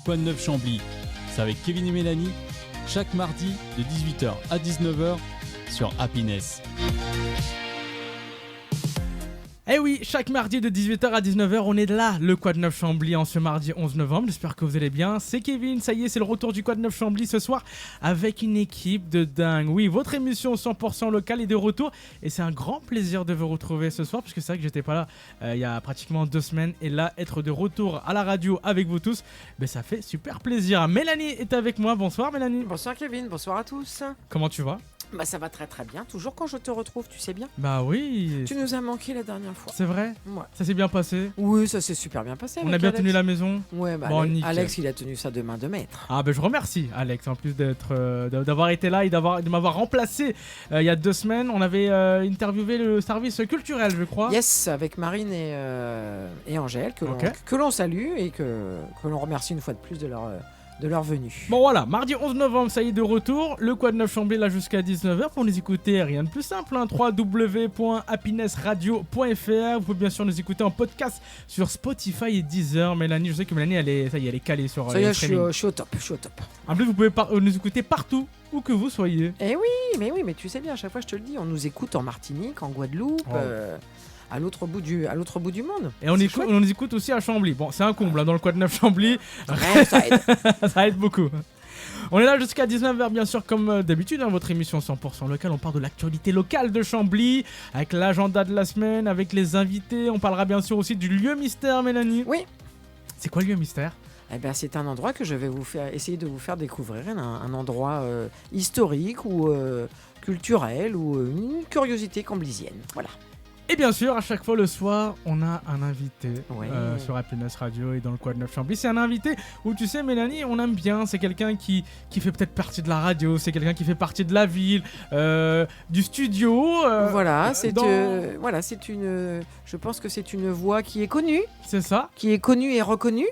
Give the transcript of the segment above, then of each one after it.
Quoi de neuf Chambly? C'est avec Kevin et Mélanie, chaque mardi de 18h à 19h sur Happiness. Eh oui, chaque mardi de 18h à 19h, on est là, le Quoi de neuf Chambly, en ce mardi 11 novembre. J'espère que vous allez bien. C'est Kevin, ça y est, c'est le retour du Quoi de neuf Chambly ce soir avec une équipe de dingue. Oui, votre émission 100% locale est de retour et c'est un grand plaisir de vous retrouver ce soir parce que c'est vrai que j'étais pas là il y a pratiquement 2 semaines et là, être de retour à la radio avec vous tous, ça fait super plaisir. Mélanie est avec moi. Bonsoir Mélanie. Bonsoir Kevin, bonsoir à tous. Comment tu vas? Ça va très très bien, toujours quand je te retrouve, tu sais bien. Bah oui. Tu nous as manqué la dernière fois. C'est vrai? Ouais. Ça s'est bien passé? Oui, ça s'est super bien passé. On a bien tenu la maison? Ouais, bon, Alex, il a tenu ça de main de maître. Ah je remercie Alex en plus d'avoir été là et de m'avoir remplacé il y a 2 semaines. On avait interviewé le service culturel, je crois. Yes, avec Marine et Angèle que l'on salue et que l'on remercie une fois de plus de leur venue. Bon voilà, mardi 11 novembre, ça y est, de retour. Le Quoi de neuf Chambly là jusqu'à 19h. Pour nous écouter, rien de plus simple, www.happinessradio.fr. Vous pouvez bien sûr nous écouter en podcast sur Spotify et Deezer. Mélanie, je sais que Mélanie, elle est calée sur ça y est, streaming. je suis au top. En plus, vous pouvez nous écouter partout, où que vous soyez. Eh oui, mais tu sais bien, à chaque fois je te le dis, on nous écoute en Martinique, en Guadeloupe, à l'autre bout du monde. Et on nous écoute aussi à Chambly. Bon, c'est un comble dans le Quoi de neuf Chambly. Ouais, ça aide. Ça aide beaucoup. On est là jusqu'à 19h, bien sûr, comme d'habitude, votre émission 100% locale. On parle de l'actualité locale de Chambly, avec l'agenda de la semaine, avec les invités. On parlera bien sûr aussi du lieu mystère, Mélanie. Oui. C'est quoi le lieu mystère? C'est un endroit que je vais essayer de vous faire découvrir, un endroit historique ou culturel ou une curiosité camblisienne. Voilà. Et bien sûr, à chaque fois le soir, on a un invité sur Happiness Radio et dans le Quoi de neuf Chambly. C'est un invité où, tu sais, Mélanie, on aime bien. C'est quelqu'un qui fait peut-être partie de la radio, c'est quelqu'un qui fait partie de la ville, du studio. Je pense que c'est une voix qui est connue. C'est ça. Qui est connue et reconnue.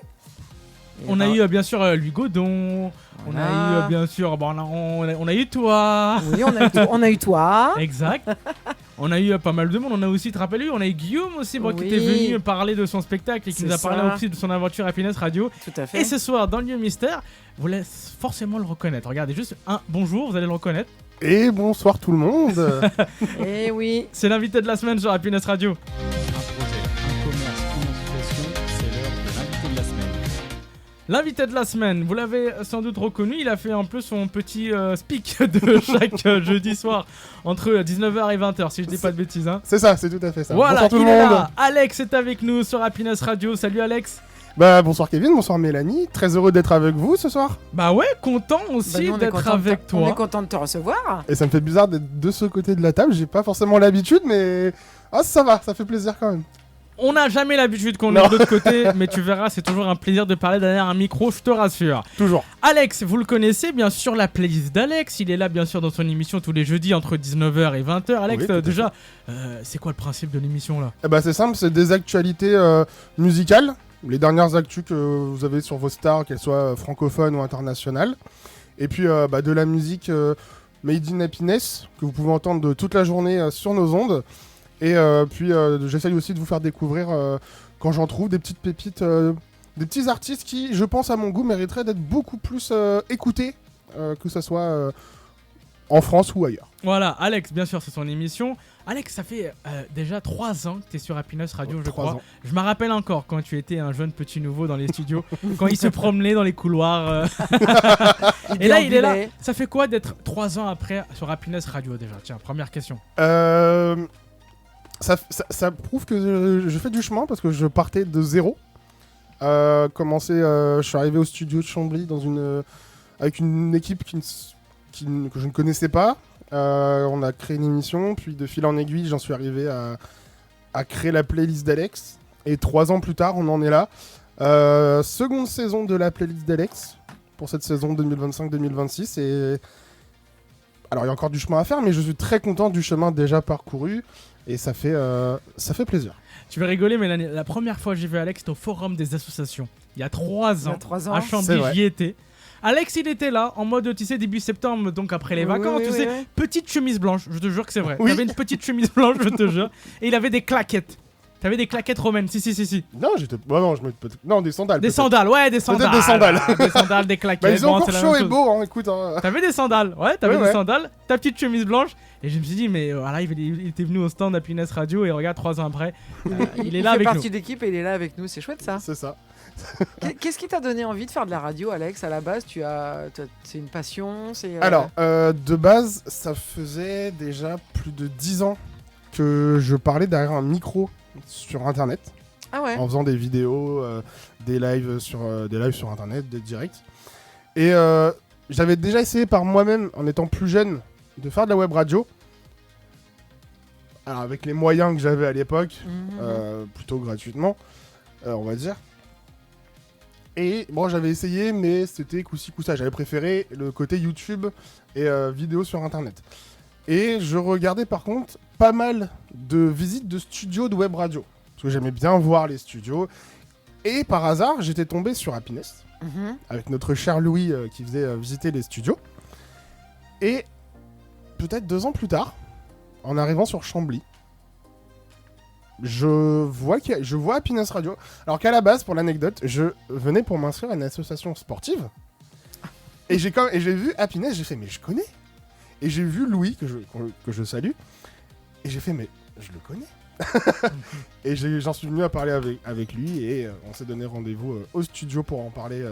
On a eu bien sûr Louis Godon, voilà. On a eu bien sûr, on a eu toi. Oui, on a eu toi. Exact. On a eu pas mal de monde, on a aussi, te rappelles, on a eu Guillaume aussi qui était venu parler de son spectacle et qui nous a parlé aussi de son aventure Happiness Radio. Tout à fait. Et ce soir, dans le lieu mystère, vous allez forcément le reconnaître. Regardez, juste un bonjour, vous allez le reconnaître. Et bonsoir tout le monde. Et oui. C'est l'invité de la semaine sur Happiness Radio. L'invité de la semaine, vous l'avez sans doute reconnu, il a fait un peu son petit speak de chaque jeudi soir entre 19h et 20h, si je dis pas de bêtises. Hein. C'est ça, c'est tout à fait ça. Voilà, bonsoir tout le monde. Là. Alex est avec nous sur Happiness Radio. Salut Alex. Bonsoir Kevin, bonsoir Mélanie, très heureux d'être avec vous ce soir. Ouais, content aussi d'être avec toi. On est content de te recevoir. Et ça me fait bizarre d'être de ce côté de la table, j'ai pas forcément l'habitude, mais ça va, ça fait plaisir quand même. On n'a jamais l'habitude qu'on est de l'autre côté, mais tu verras, c'est toujours un plaisir de parler derrière un micro, je te rassure. Toujours. Alex, vous le connaissez, bien sûr, la playlist d'Alex. Il est là, bien sûr, dans son émission tous les jeudis entre 19h et 20h. Alex, déjà, c'est quoi le principe de l'émission là? C'est simple, c'est des actualités musicales. Les dernières actus que vous avez sur vos stars, qu'elles soient francophones ou internationales. Et puis de la musique Made in Happiness, que vous pouvez entendre toute la journée sur nos ondes. Et puis j'essaye aussi de vous faire découvrir, quand j'en trouve, des petites pépites, des petits artistes qui, je pense à mon goût, mériteraient d'être beaucoup plus écoutés, que ce soit en France ou ailleurs. Voilà, Alex, bien sûr, c'est son émission. Alex, ça fait déjà 3 ans que tu es sur Happiness Radio, je crois. Je me rappelle encore quand tu étais un jeune petit nouveau dans les studios, quand il se promenait dans les couloirs. Et là, il est là. Ça fait quoi d'être 3 ans après sur Happiness Radio déjà? Tiens, première question. Ça prouve que je fais du chemin parce que je partais de zéro. Je suis arrivé au studio de Chambly avec une équipe que je ne connaissais pas. On a créé une émission, puis de fil en aiguille, j'en suis arrivé à créer la playlist d'Alex. Et 3 ans plus tard, on en est là. Seconde saison de la playlist d'Alex pour cette saison 2025-2026. Et alors, il y a encore du chemin à faire, mais je suis très content du chemin déjà parcouru. Et ça fait plaisir. Tu vas rigoler, mais la première fois que j'ai vu Alex, c'était au Forum des associations. Il y a 3 ans. À Chambly, j'y étais. Alex, il était là, en mode, tu sais, début septembre, donc après les vacances, petite chemise blanche, je te jure que c'est vrai. Il avait une petite chemise blanche, je te jure, et il avait des claquettes. T'avais des claquettes romaines, si. Non, j'étais. Bah non, je me. Non, des sandales. Des peut-être. sandales, ouais, des sandales. Peut-être des sandales. Des sandales, des claquettes. Bah, ils ont bon, encore c'est la chaud même et chose. beau, hein, écoute. Hein. T'avais des sandales, ouais, t'avais Ouais, des ouais. sandales, ta petite chemise blanche. Et je me suis dit, mais voilà, il était venu au stand Happiness Radio et regarde, 3 ans après, il est là fait avec nous. partie de l'équipe et il est là avec nous, c'est chouette ça. C'est ça. Qu'est-ce qui t'a donné envie de faire de la radio, Alex? À la base, c'est une passion, c'est. Alors, de base, ça faisait déjà plus de 10 ans que je parlais derrière un micro sur internet, Ah ouais. en faisant des vidéos, des lives sur internet, des directs. Et j'avais déjà essayé par moi-même, en étant plus jeune, de faire de la web radio. Alors, avec les moyens que j'avais à l'époque, plutôt gratuitement, on va dire. Et bon, j'avais essayé, mais c'était coup-ci, coup-ça. J'avais préféré le côté YouTube et vidéo sur internet. Et je regardais par contre pas mal de visites de studios de web radio. Parce que j'aimais bien voir les studios. Et par hasard, j'étais tombé sur Happiness, avec notre cher Louis qui faisait visiter les studios. Et peut-être 2 ans plus tard, en arrivant sur Chambly, je vois Happiness Radio. Alors qu'à la base, pour l'anecdote, je venais pour m'inscrire à une association sportive. Et j'ai vu Happiness, j'ai fait, mais je connais. Et j'ai vu Louis, que je salue. Et j'ai fait, mais je le connais. Et j'en suis venu à parler avec lui. Et on s'est donné rendez-vous au studio pour en parler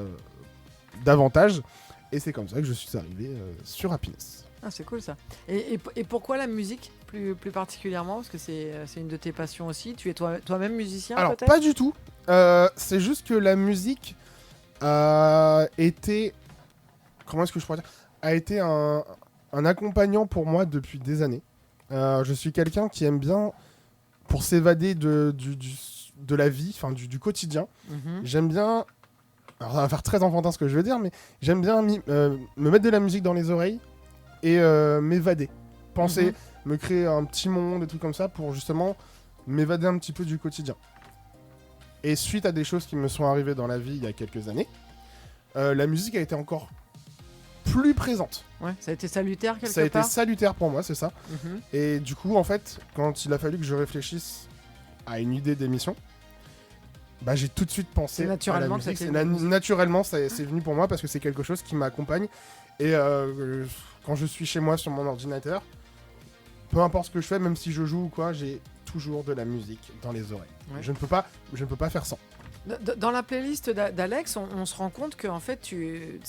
davantage. Et c'est comme ça que je suis arrivé sur Happiness. Ah, c'est cool ça. Et pourquoi la musique plus particulièrement? Parce que c'est une de tes passions aussi. Tu es toi-même musicien Alors, peut-être? pas du tout. C'est juste que la musique a été... Comment est-ce que je pourrais dire? A été un accompagnant pour moi depuis des années. Je suis quelqu'un qui aime bien, pour s'évader de la vie, enfin du quotidien, j'aime bien... Alors, ça va faire très enfantin ce que je veux dire, mais j'aime bien me mettre de la musique dans les oreilles et m'évader. Penser, me créer un petit monde, des trucs comme ça, pour justement m'évader un petit peu du quotidien. Et suite à des choses qui me sont arrivées dans la vie il y a quelques années, la musique a été encore plus présente. Ouais, ça a été salutaire quelque part. Ça a été salutaire pour moi, c'est ça. Et du coup, en fait, quand il a fallu que je réfléchisse à une idée d'émission, bah, j'ai tout de suite pensé C'est naturellement à la que ça musique. t'est venu. Naturellement, c'est venu pour moi parce que c'est quelque chose qui m'accompagne. Et quand je suis chez moi sur mon ordinateur, peu importe ce que je fais, même si je joue ou quoi, j'ai toujours de la musique dans les oreilles. Ouais. Je ne peux pas faire sans. Dans la playlist d'Alex, on se rend compte qu'en fait, tu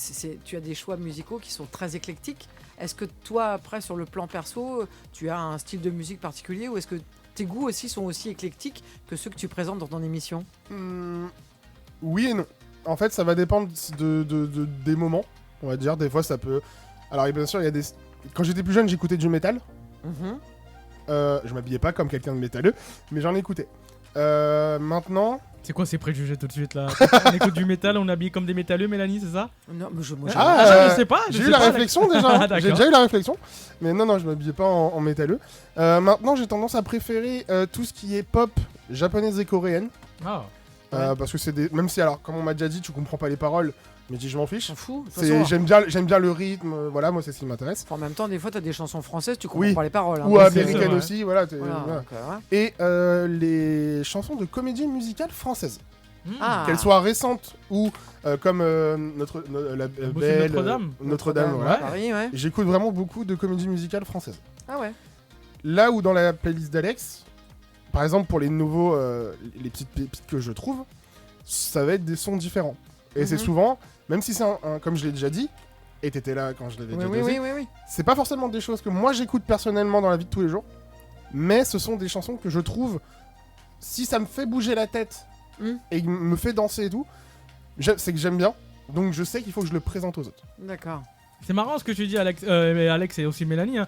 as des choix musicaux qui sont très éclectiques. Est-ce que toi, après, sur le plan perso, tu as un style de musique particulier ou est-ce que tes goûts aussi sont aussi éclectiques que ceux que tu présentes dans ton émission? Oui et non. En fait, ça va dépendre des moments, on va dire. Des fois, ça peut... Alors, bien sûr, il y a des... Quand j'étais plus jeune, j'écoutais du métal. Je m'habillais pas comme quelqu'un de métalleux, mais j'en écoutais. Maintenant... C'est quoi ces préjugés tout de suite là? On écoute du métal, on est habillé comme des métalleux, Mélanie, c'est ça? Non, mais Je sais pas. J'ai eu la réflexion déjà. Ah, J'ai d'accord. déjà eu la réflexion. Mais non, je m'habillais pas en métalleux. Maintenant, j'ai tendance à préférer tout ce qui est pop japonaise et coréenne. Ah. Parce que c'est des... Même si, alors, comme on m'a déjà dit, tu comprends pas les paroles, mais dis, je m'en fiche. S'en fout. De toute façon, J'aime bien le rythme, voilà, moi c'est ce qui m'intéresse. en même temps, des fois, tu as des chansons françaises, tu comprends Oui. pas les paroles. Ou hein. c'est américaine vrai. aussi, voilà. Voilà, voilà. donc, ouais. Et les chansons de comédie musicale française. Ah. Qu'elles soient récentes ou comme la Beau Belle, Notre-Dame. Notre-Dame, voilà. Paris, ouais. J'écoute vraiment beaucoup de comédies musicales françaises. Ah ouais. Là où dans la playlist d'Alex, par exemple pour les nouveaux, les petites pépites que je trouve, ça va être des sons différents. Et c'est souvent, même si c'est comme je l'ai déjà dit, et t'étais là quand je l'avais déjà dosé, Oui. c'est pas forcément des choses que moi j'écoute personnellement dans la vie de tous les jours, mais ce sont des chansons que je trouve, si ça me fait bouger la tête et me fait danser et tout, c'est que j'aime bien, donc je sais qu'il faut que je le présente aux autres. D'accord. C'est marrant ce que tu dis, Alex, mais Alex et aussi Mélanie. Hein.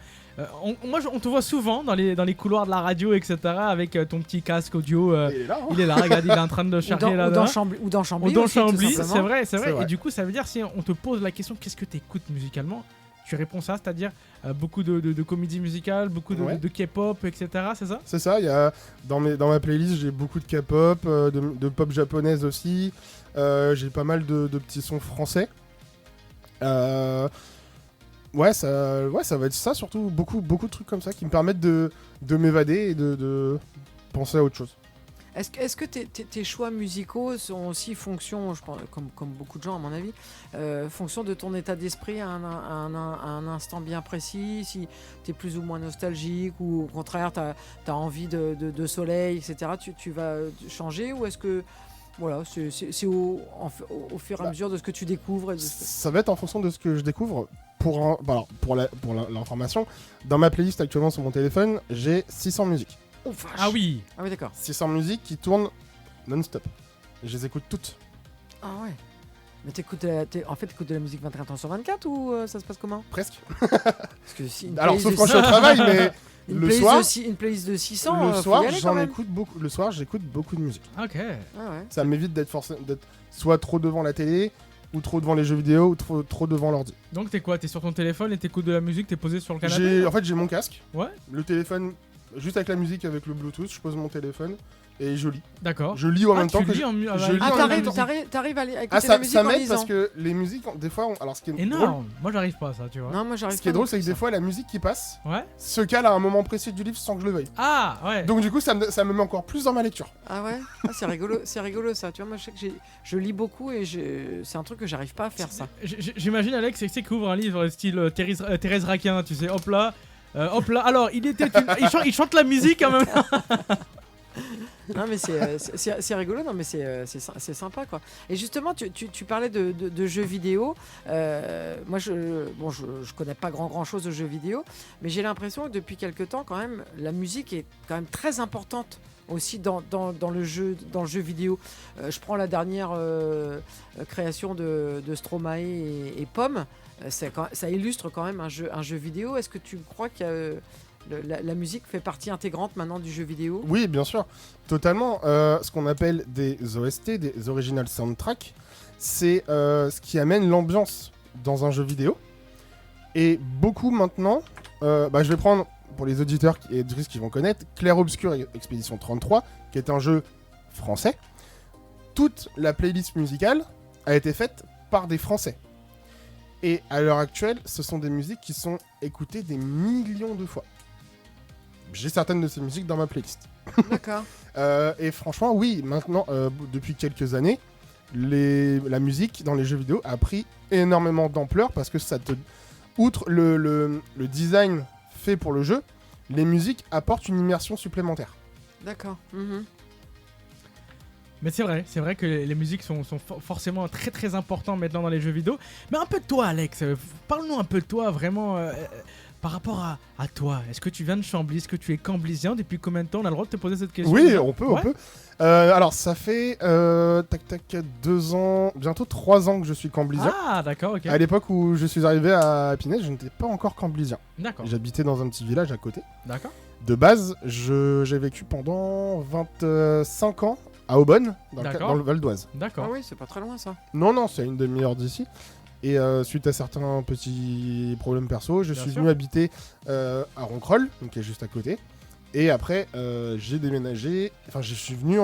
On te voit souvent dans les couloirs de la radio, etc. avec ton petit casque audio. Et il est là, hein. Il est là, regarde, il est en train de charger là. Ou dans Chambly. Ou dans aussi, Chambly, tout c'est simplement. vrai. C'est vrai. Et du coup, ça veut dire, si on te pose la question, qu'est-ce que tu écoutes musicalement? Tu réponds ça, c'est-à-dire beaucoup de comédies musicales, beaucoup de K-pop, etc. C'est ça? C'est ça, il y a dans ma playlist, j'ai beaucoup de K-pop, de pop japonaise aussi. J'ai pas mal de petits sons français. Ouais, ça va être ça, surtout beaucoup de trucs comme ça qui me permettent de m'évader et de penser à autre chose. Est-ce que tes choix musicaux sont aussi fonction, je pense, comme beaucoup de gens à mon avis, fonction de ton état d'esprit à un instant bien précis, si tu es plus ou moins nostalgique ou au contraire tu as envie de soleil, etc. Tu vas changer ou est-ce que voilà, c'est au fur et à mesure de ce que tu découvres Ça va être en fonction de ce que je découvre. Pour l'information, dans ma playlist actuellement sur mon téléphone, j'ai 600 musiques. Oh, vache. Ah oui. Ah oui, d'accord. 600 musiques qui tournent non-stop. Et je les écoute toutes. Ah ouais. Mais t'écoutes de la musique 24 h sur 24 ou ça se passe comment? Presque. Parce que si Alors, sauf quand je suis au travail, mais le soir... Une playlist de 600, le faut soir, y aller, j'en quand même. écoute beaucoup. Le soir, j'écoute beaucoup de musique. Ok. Ah ouais. Ça m'évite d'être soit trop devant la télé, ou trop devant les jeux vidéo, ou trop devant l'ordi. Donc t'es quoi? T'es sur ton téléphone et t'écoutes de la musique, t'es posé sur le canapé? En fait, j'ai mon casque, Ouais. le téléphone, juste avec la musique, avec le Bluetooth, je pose mon téléphone et je lis. D'accord. Je lis en même temps que je lis je ah, lis Ah, en même temps. t'arrives à écouter Ah, la musique ça en m'aide lisant. parce que les musiques, des fois, alors ce qui est drôle, énorme. Moi j'arrive pas à ça, tu vois. Non, moi j'arrive ce qui est pas drôle, non c'est que plus, des fois, la musique qui passe Ouais. se cale à un moment précis du livre sans que je le veuille. Ah ouais. Donc du coup, ça me met encore plus dans ma lecture. Ah ouais. Ah, c'est rigolo ça. Tu vois, moi je sais que je lis beaucoup et c'est un truc que j'arrive pas à faire ça. J'imagine Alex, c'est qu'il ouvre un livre style Thérèse Raquin, tu sais, hop là. Alors il était il chante la musique en même temps. Non mais c'est rigolo, non mais c'est sympa quoi. Et justement tu parlais de jeux vidéo. Moi je connais pas grand chose de jeux vidéo, mais j'ai l'impression que depuis quelque temps quand même la musique est quand même très importante aussi dans le jeu vidéo. Je prends la dernière création de Stromae et Pomme. Ça illustre quand même un jeu vidéo. Est-ce que tu crois que la musique fait partie intégrante maintenant du jeu vidéo? Oui, bien sûr, totalement. Ce qu'on appelle des OST, des Original Soundtrack, c'est ce qui amène l'ambiance dans un jeu vidéo. Et beaucoup maintenant, je vais prendre, pour les auditeurs et auditrices qui vont connaître, Clair Obscur Expédition 33, qui est un jeu français. Toute la playlist musicale a été faite par des Français. Et à l'heure actuelle, ce sont des musiques qui sont écoutées des millions de fois. J'ai certaines de ces musiques dans ma playlist. D'accord. Et franchement, oui, maintenant, depuis quelques années, la musique dans les jeux vidéo a pris énormément d'ampleur parce que outre le design fait pour le jeu, les musiques apportent une immersion supplémentaire. D'accord. Mais c'est vrai que les musiques sont forcément très très importantes maintenant dans les jeux vidéo. Mais un peu de toi Alex, parle-nous un peu de toi vraiment par rapport à toi. Est-ce que tu viens de Chambly? Est-ce que tu es camblisien? Depuis combien de temps on a le droit de te poser cette question? Oui, on peut. Alors ça fait 2 ans, bientôt 3 ans que je suis camblisien. Ah d'accord, ok. À l'époque où je suis arrivé à Épinay, je n'étais pas encore camblisien. D'accord. J'habitais dans un petit village à côté. D'accord. De base, j'ai vécu pendant 25 ans à Aubonne, dans le Val d'Oise. D'accord. Ah oui, c'est pas très loin ça. Non, c'est à une demi-heure d'ici. Et suite à certains petits problèmes perso, je suis venu habiter à Ronquerolles, donc qui est juste à côté. Et après, j'ai déménagé, je suis venu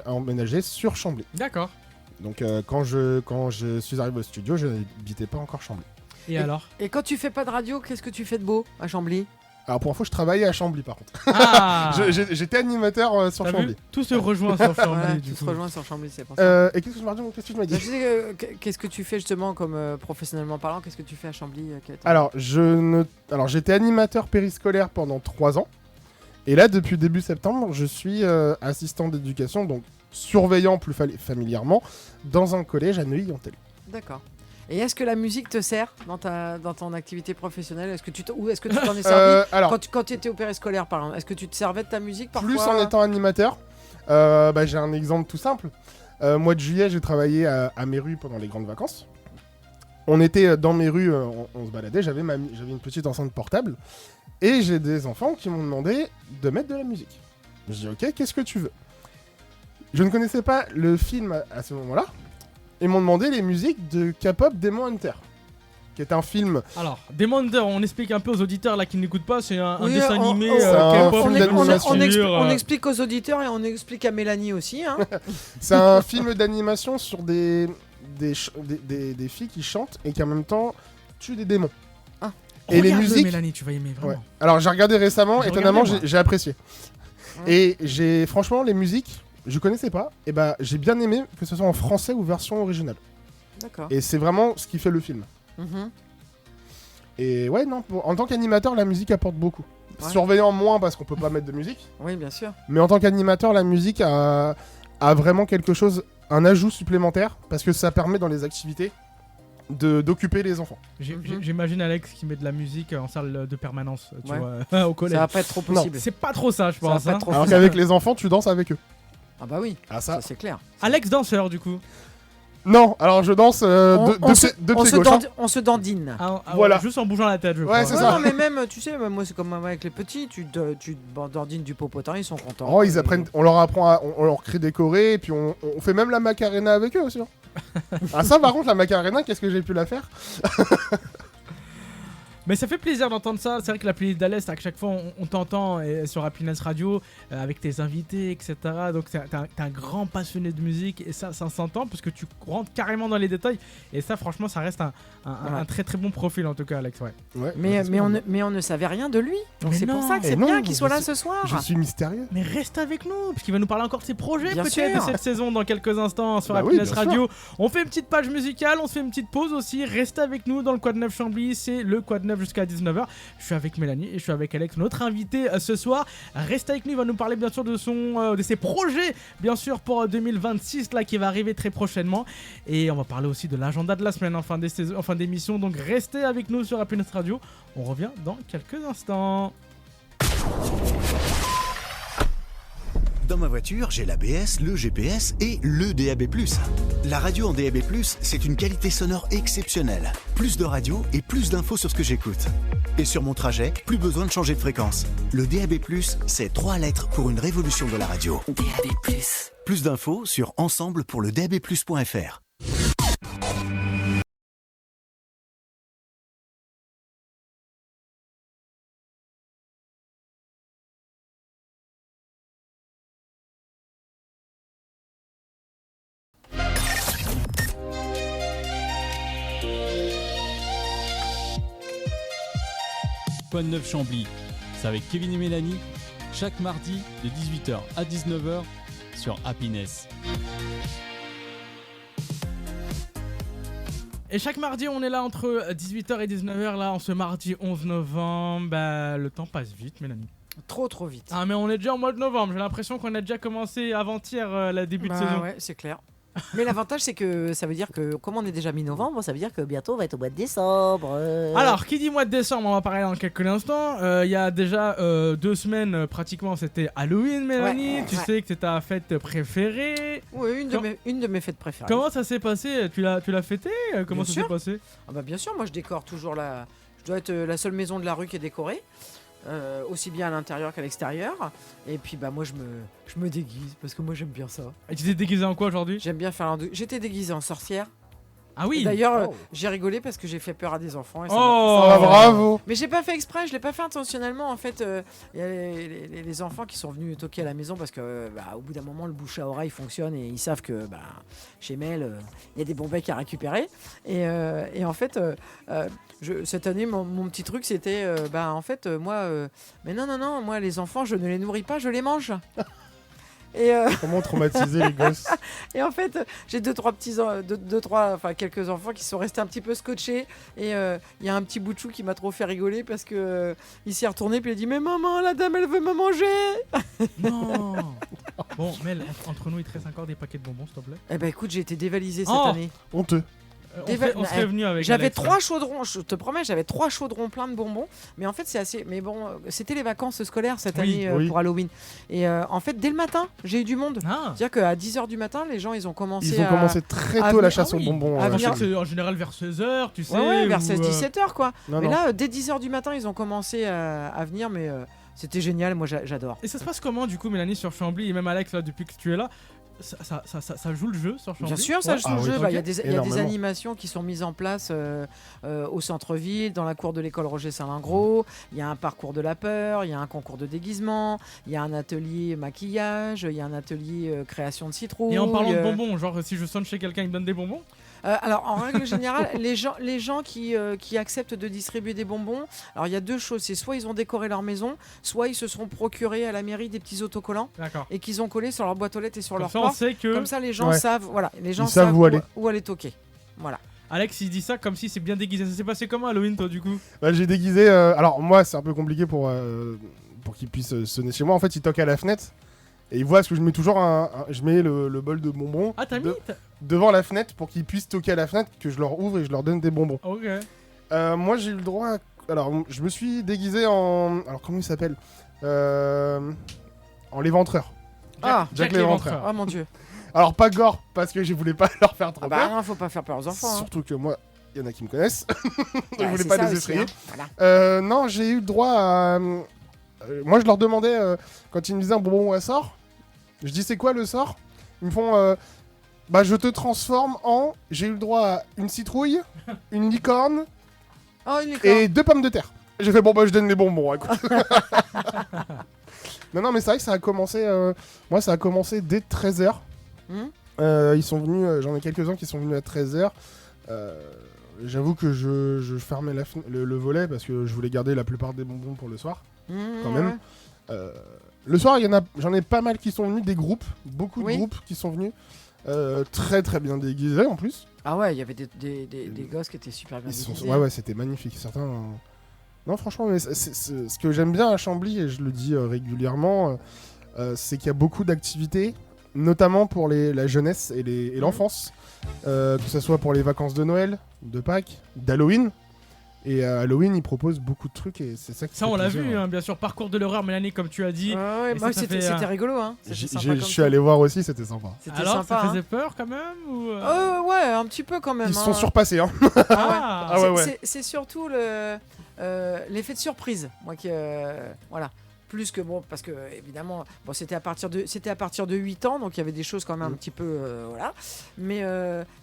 emménager sur Chambly. D'accord. Donc quand je suis arrivé au studio, je n'habitais pas encore Chambly. Et alors? Et quand tu fais pas de radio, qu'est-ce que tu fais de beau à Chambly? Alors pour info, je travaillais à Chambly par contre. Ah. J'étais animateur sur Chambly. Tout se rejoint sur Chambly. Ouais, du tu te coup. rejoins sur Chambly, c'est pour ça. Et qu'est-ce que tu m'as dit? Je sais, qu'est-ce que tu fais justement comme professionnellement parlant? Qu'est-ce que tu fais à Chambly? Alors j'étais animateur périscolaire pendant 3 ans. Et là, depuis début septembre, je suis assistant d'éducation, donc surveillant plus familièrement, dans un collège à Neuilly-en-Thelle. D'accord. Et est-ce que la musique te sert dans ton activité professionnelle? Est-ce que tu t'en es servi quand tu étais au périscolaire, par exemple? Est-ce que tu te servais de ta musique parfois? Plus en étant animateur. J'ai un exemple tout simple. Mois de juillet, j'ai travaillé à Méru pendant les grandes vacances. On était dans Méru, on se baladait, j'avais une petite enceinte portable. Et j'ai des enfants qui m'ont demandé de mettre de la musique. Je dis ok, qu'est-ce que tu veux? Je ne connaissais pas le film à ce moment-là. Ils m'ont demandé les musiques de K-pop Demon Hunter, qui est un film. Alors, Demon Hunter, on explique un peu aux auditeurs là qui n'écoutent pas, c'est un dessin animé K-pop. On explique aux auditeurs et on explique à Mélanie aussi. Hein. C'est un film d'animation sur des filles qui chantent et qui en même temps tuent des démons. Ah. Et les musiques. Mélanie, tu vas aimer vraiment. Ouais. Alors j'ai regardé récemment, étonnamment regardé, j'ai apprécié. Ouais. Et franchement les musiques, je connaissais pas, et bah j'ai bien aimé que ce soit en français ou version originale. D'accord. Et c'est vraiment ce qui fait le film. Mhm. Et ouais, non, en tant qu'animateur, la musique apporte beaucoup. Ouais. Surveillant moins parce qu'on peut pas mettre de musique, Oui, bien sûr. mais en tant qu'animateur, la musique a vraiment quelque chose, un ajout supplémentaire, parce que ça permet dans les activités d'occuper les enfants. J'imagine Alex qui met de la musique en salle de permanence, tu Ouais. vois, au collège. Ça va pas être trop possible. C'est pas trop ça, je Ça va pense. pas hein. être trop Alors possible. qu'avec les enfants, tu danses avec eux. Ah bah oui, Ah ça c'est clair. Alex danseur, du coup. Non, alors je danse On se- de on pied se gauche. hein. on se dandine. Voilà. Juste en bougeant la tête, je Ouais, crois. c'est Ouais, ça. non, mais même, tu sais, moi c'est comme avec les petits, tu dandines du popotin, ils sont contents. Oh, ils apprennent, on leur apprend, on leur crée des chorés, et puis on fait même la Macarena avec eux aussi. hein. Ah ça par contre, la Macarena, qu'est-ce que j'ai pu la faire? Mais ça fait plaisir d'entendre ça. C'est vrai que la playlist d'Alès, à chaque fois, on t'entend sur Happiness Radio avec tes invités, etc. Donc t'es un grand passionné de musique et ça s'entend parce que tu rentres carrément dans les détails. Et ça, franchement, ça reste un très très bon profil en tout cas, Alex. Ouais. Ouais, Mais on ne savait rien de lui. Donc Mais c'est pour non. ça que Mais c'est non, bien qu'il soit je là suis- ce soir. Je suis mystérieux. Mais reste avec nous, parce qu'il va nous parler encore de ses projets Bien peut-être de sûr. cette saison dans quelques instants sur Bah oui, Happiness bien Radio. On fait une petite page musicale, on se fait une petite pause aussi. Restez avec nous dans le Quad 9 Chambly, c'est le Quad 9 jusqu'à 19h. Je suis avec Mélanie et je suis avec Alex, notre invité ce soir. Restez avec nous, il va nous parler bien sûr de ses projets, bien sûr pour 2026 là qui va arriver très prochainement. Et on va parler aussi de l'agenda de la semaine en fin d'émission. Donc restez avec nous sur Happiness Radio. On revient dans quelques instants. Dans ma voiture, j'ai l'ABS, le GPS et le DAB+. La radio en DAB+, c'est une qualité sonore exceptionnelle. Plus de radio et plus d'infos sur ce que j'écoute. Et sur mon trajet, plus besoin de changer de fréquence. Le DAB+, c'est 3 lettres pour une révolution de la radio. DAB+. Plus d'infos sur ensemble pour le DABplus.fr. Quad 9 Chambly, c'est avec Kevin et Mélanie, chaque mardi de 18h à 19h sur Happiness. Et chaque mardi, on est là entre 18h et 19h, là, en ce mardi 11 novembre. Bah, le temps passe vite, Mélanie. Trop vite. Ah, mais on est déjà en mois de novembre. J'ai l'impression qu'on a déjà commencé avant-hier, la début de saison. Ouais, c'est clair. Mais l'avantage, c'est que ça veut dire que, comme on est déjà mi-novembre, ça veut dire que bientôt on va être au mois de décembre. Alors, qui dit mois de décembre, on va parler dans quelques instants. Il y a déjà 2 semaines, pratiquement, c'était Halloween, Mélanie. Ouais, tu ouais. sais que c'est ta fête préférée. Oui, une de mes fêtes préférées. Comment ça s'est passé? Tu l'as fêté? Comment Bien ça sûr. s'est passé? Ah bah bien sûr, moi je décore toujours la. Je dois être la seule maison de la rue qui est décorée, aussi bien à l'intérieur qu'à l'extérieur. Et puis bah moi je me déguise parce que moi j'aime bien ça. Et tu t'es déguisé en quoi aujourd'hui? J'aime bien faire J'étais déguisée en sorcière. Ah oui. Et d'ailleurs, Oh. j'ai rigolé parce que j'ai fait peur à des enfants. Et ça Oh. m'a- Ah, bravo. Mais j'ai pas fait exprès, je l'ai pas fait intentionnellement. En fait, il y a les enfants qui sont venus toquer à la maison parce que, au bout d'un moment, le bouche à oreille fonctionne et ils savent que, chez Mel, il y a des bons becs à récupérer. Et en fait, cette année, mon petit truc, c'était, mais non, moi, les enfants, je ne les nourris pas, je les mange. Et, Comment traumatiser les gosses? et en fait, j'ai quelques enfants qui sont restés un petit peu scotchés. Et il y a un petit bout de chou qui m'a trop fait rigoler parce que il s'est retourné puis il a dit mais maman, la dame elle veut me manger. Non. Bon, Mel, entre nous, il te reste encore des paquets de bonbons, s'il te plaît. Eh ben écoute, j'ai été dévalisé cette Oh. année. Honteux. On serait venu avec J'avais Alex, 3 chaudrons, je te promets, j'avais 3 chaudrons pleins de bonbons. Mais en fait, c'est assez. Mais bon, c'était les vacances scolaires cette Oui, année oui. pour Halloween. Et en fait, dès le matin, j'ai eu du monde. Ah. C'est-à-dire qu'à 10h du matin, les gens ils ont commencé Ils ont à. commencé très à tôt la venir- chasse ah aux oui. bonbons. À Je venir- sais que c'est en général vers 16h, tu sais. Ouais, vers ou, 16-17h quoi. Non, Mais non. là, dès 10h du matin, ils ont commencé à venir, mais c'était génial, moi j'adore. Et ça se passe comment du coup, Mélanie, sur Chambly et même Alex, là, depuis que tu es là? Ça joue le jeu sur Chambly? Bien sûr, ça Ouais. joue Ah le oui, jeu. ok. Il y a des Énormément. animations qui sont mises en place au centre-ville, dans la cour de l'école Roger Salingros. Il y a un parcours de la peur, il y a un concours de déguisement, il y a un atelier maquillage, il y a un atelier création de citrouilles. Et en parlant de bonbons, genre si je sonne chez quelqu'un, il me donne des bonbons? Alors, en règle générale, les gens qui acceptent de distribuer des bonbons, alors il y a deux choses. C'est soit ils ont décoré leur maison, soit ils se sont procurés à la mairie des petits autocollants D'accord. et qu'ils ont collé sur leur boîte aux lettres et sur Comme leur ça, on porte. sait que Comme ça, les gens Ouais. savent, voilà, les gens Ils savent où aller. où aller toquer. Voilà. Alex il dit ça comme si c'est bien déguisé. Ça s'est passé comment Halloween toi du coup? Bah, j'ai déguisé. Alors, moi, c'est un peu compliqué pour qu'ils puissent sonner chez moi. En fait, ils toquent à la fenêtre et ils voient parce que je mets toujours je mets le bol de bonbons Ah t'as mis devant la fenêtre pour qu'ils puissent toquer à la fenêtre, que je leur ouvre et je leur donne des bonbons. Ok. Moi, j'ai eu le droit. Alors, je me suis déguisé en. Alors, comment il s'appelle En l'éventreur. Jack l'Éventreur. Oh mon dieu. Alors, pas gore, parce que je voulais pas leur faire trop Ah bah peur. non, faut pas faire peur aux enfants. Surtout que moi, il y en a qui me connaissent. Je Ouais, voulais c'est pas ça les aussi, effrayer. hein. Voilà. Non, j'ai eu le droit à. Moi, je leur demandais, quand ils me disaient un bonbon à sort, je dis c'est quoi le sort? Ils me font. Bah, je te transforme en. J'ai eu le droit à une citrouille, une licorne Oh, il est et 2 pommes de terre. J'ai fait bon, bah, je donne les bonbons, écoute. non, mais c'est vrai que ça a commencé. Moi, ça a commencé dès 13h. Ils sont venus, j'en ai quelques-uns qui sont venus à 13h. J'avoue que je fermais le volet parce que je voulais garder la plupart des bonbons pour le soir, quand même. Le soir, j'en ai pas mal qui sont venus, des groupes, beaucoup de groupes qui sont venus, très très bien déguisés en plus. Ah ouais, il y avait des gosses qui étaient super bien déguisés. Ouais, c'était magnifique. Certains. Non, franchement, mais ce que j'aime bien à Chambly, et je le dis régulièrement, c'est qu'il y a beaucoup d'activités, notamment pour la jeunesse et l'enfance, que ce soit pour les vacances de Noël, de Pâques, d'Halloween. Et à Halloween, ils proposent beaucoup de trucs et c'est ça qui Ça fait on l'a plaisir, vu hein. bien sûr, parcours de l'horreur Mélanie comme tu as dit. Ouais, Et moi, ça c'était fait, rigolo, hein. C'était sympa Je comme suis tout. allé voir aussi, c'était sympa. C'était Alors sympa, ça faisait hein. peur quand même ou Ouais, un petit peu quand même. Ils se hein. sont surpassés, hein. Ah, Ah ouais. C'est surtout l'effet de surprise, moi qui voilà. Plus que bon, parce que évidemment, bon, c'était à partir de 8 ans, donc il y avait des choses quand même un petit peu, voilà. Mais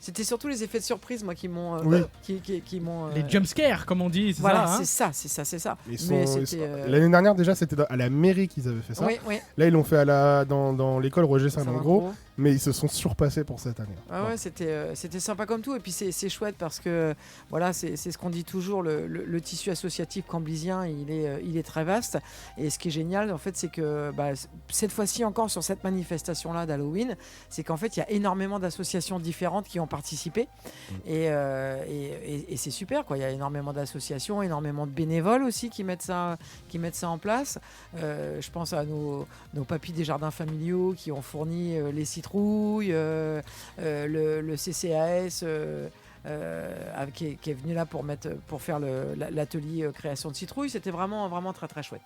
c'était surtout les effets de surprise, moi, qui m'ont, Oui. qui m'ont. les jumpscares comme on dit, c'est Voilà, ça hein c'est ça. Ils sont- L'année dernière, déjà, c'était à la mairie qu'ils avaient fait ça. Oui, oui. Là, ils l'ont fait dans l'école Roger Saint-Mangros, mais ils se sont surpassés pour cette année. Ah ouais, c'était sympa comme tout. Et puis c'est chouette parce que voilà, c'est ce qu'on dit toujours, le tissu associatif camblisien, il est très vaste. Et ce qui est génial, en fait, c'est que cette fois-ci encore sur cette manifestation-là d'Halloween, c'est qu'en fait, il y a énormément d'associations différentes qui ont participé. Et c'est super, quoi. Il y a énormément d'associations, énormément de bénévoles aussi qui mettent ça en place. Je pense à nos papis des jardins familiaux qui ont fourni les citrouilles, le CCAS qui est venu là pour faire l'atelier création de citrouilles. C'était vraiment, vraiment très très chouette.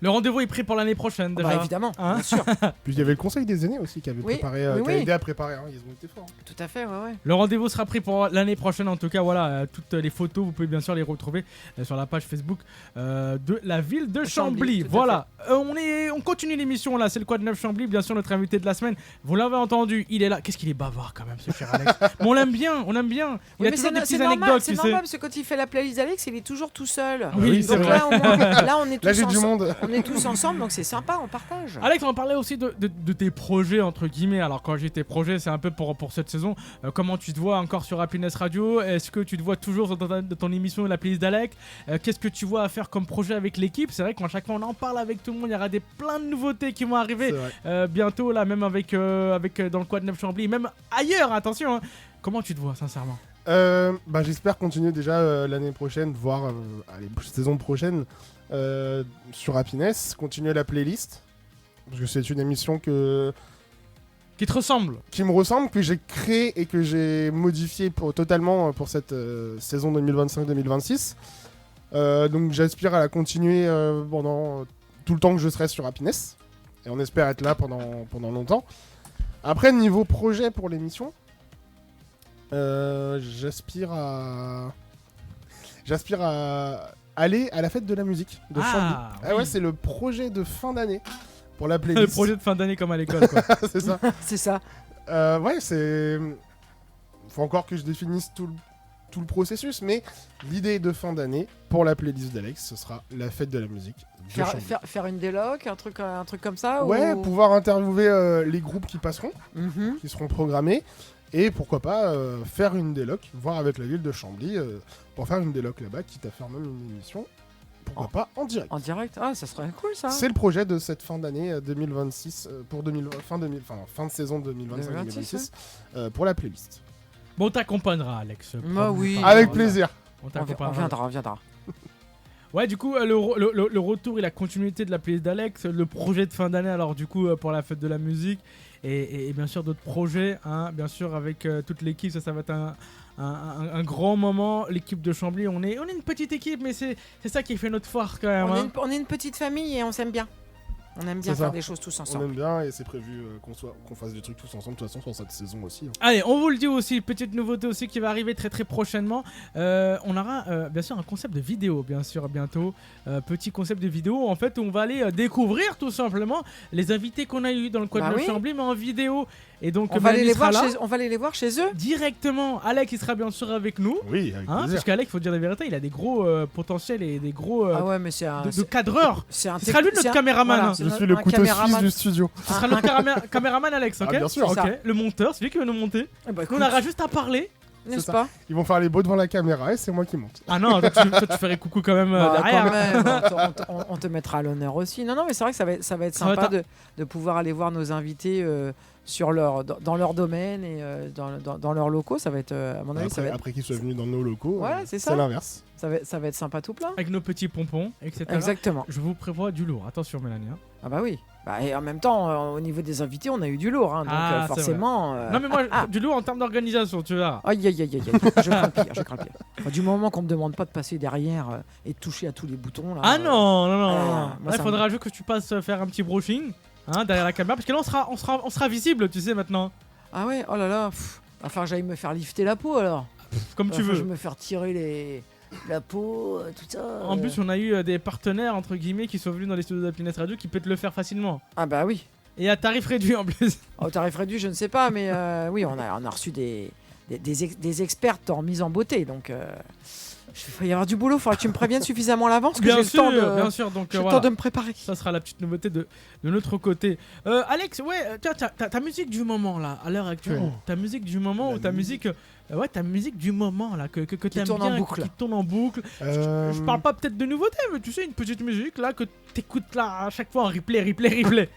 Le rendez-vous est pris pour l'année prochaine déjà. Évidemment, Hein bien sûr. Puis il y avait le conseil des aînés aussi qui avait Oui, préparé, oui, qui oui. a aidé à préparer. Hein. Ils ont été forts. Tout à fait, ouais. Le rendez-vous sera pris pour l'année prochaine. En tout cas, voilà, toutes les photos, vous pouvez bien sûr les retrouver sur la page Facebook de la ville de Chambly. tout à Voilà, on continue l'émission là. C'est le Quad 9 Chambly, bien sûr notre invité de la semaine. Vous l'avez entendu, il est là. Qu'est-ce qu'il est bavard quand même, ce cher Alex. Mais on l'aime bien. Il Oui, a mais toujours des petites normal, anecdotes, c'est tu sais. normal parce que quand il fait la playlist d'Alex, il est toujours tout seul. Oui, c'est donc vrai. là, au moins, là, on est tous Là, j'ai du ensemble. monde. On est tous ensemble, donc c'est sympa, on partage. Alex, on parlait aussi de tes projets, entre guillemets. Alors, quand j'ai tes projets, c'est un peu pour cette saison. Comment tu te vois encore sur Happiness Radio? Est-ce que tu te vois toujours dans ton émission La playlist d'Alex? Qu'est-ce que tu vois à faire comme projet avec l'équipe? C'est vrai qu'à chaque fois, on en parle avec tout le monde. Il y aura plein de nouveautés qui vont arriver bientôt, là, même avec dans le Quad 9 Chambly, même ailleurs, attention. Hein. Comment tu te vois, sincèrement? J'espère continuer déjà l'année prochaine, voire saison prochaine sur Happiness, continuer la playlist parce que c'est une émission Qui te ressemble? qui me ressemble, que j'ai créée et que j'ai modifiée totalement pour cette saison 2025-2026. Donc j'aspire à la continuer pendant tout le temps que je serai sur Happiness et on espère être là pendant longtemps. Après, niveau projet pour l'émission, j'aspire à aller à la fête de la musique de Chambly. Oui. Ouais, c'est le projet de fin d'année pour la Le playlist. projet de fin d'année comme à l'école, quoi. C'est ça. C'est ça. Faut encore que je définisse tout le processus, mais l'idée de fin d'année pour la playlist d'Alex, ce sera la fête de la musique de Chambly. Faire une déloc, un truc comme ça. Ouais, ou... pouvoir interviewer les groupes qui passeront, Mhm. qui seront programmés, Et pourquoi pas faire une déloc, voir avec la ville de Chambly pour faire une déloc là-bas, quitte à faire même une émission. Pourquoi pas en direct. En direct, ah, ça serait cool ça. C'est le projet de cette fin d'année 2026 pour fin de saison 2025-2026 pour la playlist. Bon, on t'accompagnera, Alex. Bah oui. Avec plaisir. On On t'accompagnera. viendra. Ouais, du coup, le retour et la continuité de la playlist d'Alex, le projet de fin d'année, alors du coup, pour la fête de la musique, et bien sûr d'autres projets, hein, bien sûr, avec toute l'équipe, ça va être un grand moment. L'équipe de Chambly, on est une petite équipe, mais c'est ça qui fait notre force quand même. On est une petite famille et on s'aime bien. On aime bien C'est ça. faire des choses tous On ensemble. aime bien et c'est prévu qu'on fasse des trucs tous ensemble de toute façon sur cette saison aussi. Hein. Allez, on vous le dit aussi, petite nouveauté aussi qui va arriver très très prochainement. On aura bien sûr un concept de vidéo, bien sûr, bientôt. Petit concept de vidéo, en fait, où on va aller découvrir tout simplement les invités qu'on a eu dans le Quad de Chambly, mais en vidéo. Et donc, on va aller les voir chez eux. Directement, Alex, il sera bien sûr avec nous. Oui, avec plaisir. Parce qu'Alex, faut dire la vérité, il a des gros potentiels et des gros ah ouais, mais c'est de cadreur. Ce sera lui notre c'est caméraman. voilà, Je suis le couteau suisse du studio. Ce sera notre caméraman Alex, ok? Ah, bien sûr. Ok. Le monteur, c'est lui qui va nous monter. Bah, On aura juste à parler. N'est-ce ça. pas? Ils vont faire les beaux devant la caméra et c'est moi qui monte. Ah non, toi, tu ferais coucou quand même derrière. Quand même, on te mettra à l'honneur aussi. Non, mais c'est vrai que ça va être sympa de pouvoir aller voir nos invités dans leur domaine et dans leurs locaux. Ça va être, à mon avis, après qu'ils soient venus dans nos locaux, ouais, c'est l'inverse. Ça va être sympa tout plein. Avec nos petits pompons, etc. Exactement. Je vous prévois du lourd. Attention, Mélanie. Hein. Ah bah oui. Et en même temps, au niveau des invités, on a eu du lourd. Hein, donc forcément... Non mais moi, du lourd en termes d'organisation, tu vois. Aïe, aïe, aïe, aïe. Je crains le pire. Enfin, du moment qu'on me demande pas de passer derrière et de toucher à tous les boutons... Là, ah non. moi, Il faudra juste que tu passes faire un petit brushing derrière la caméra. Parce que là, on sera visible, tu sais, maintenant. Ah ouais, oh là là. Enfin, j'aille me faire lifter la peau alors. Comme tu veux. Je vais me faire tirer la peau, tout ça. En plus, on a eu des partenaires, entre guillemets, qui sont venus dans les studios d'Happiness Radio qui peuvent te le faire facilement. Ah bah oui. Et à tarif réduit en plus. Au tarif réduit, je ne sais pas, mais oui, on a reçu des expertes en mise en beauté, donc il va y avoir du boulot. Il faudra que tu me préviennes suffisamment à l'avance que j'ai le temps de me préparer. Ça sera la petite nouveauté de notre côté. Alex, ouais, ta musique du moment là, à l'heure actuelle. Ta musique du moment ou ta musique du moment là que t'aimes bien, qui tourne en boucle. Je parle pas peut-être de nouveauté, mais tu sais, une petite musique là que t'écoutes là à chaque fois en replay.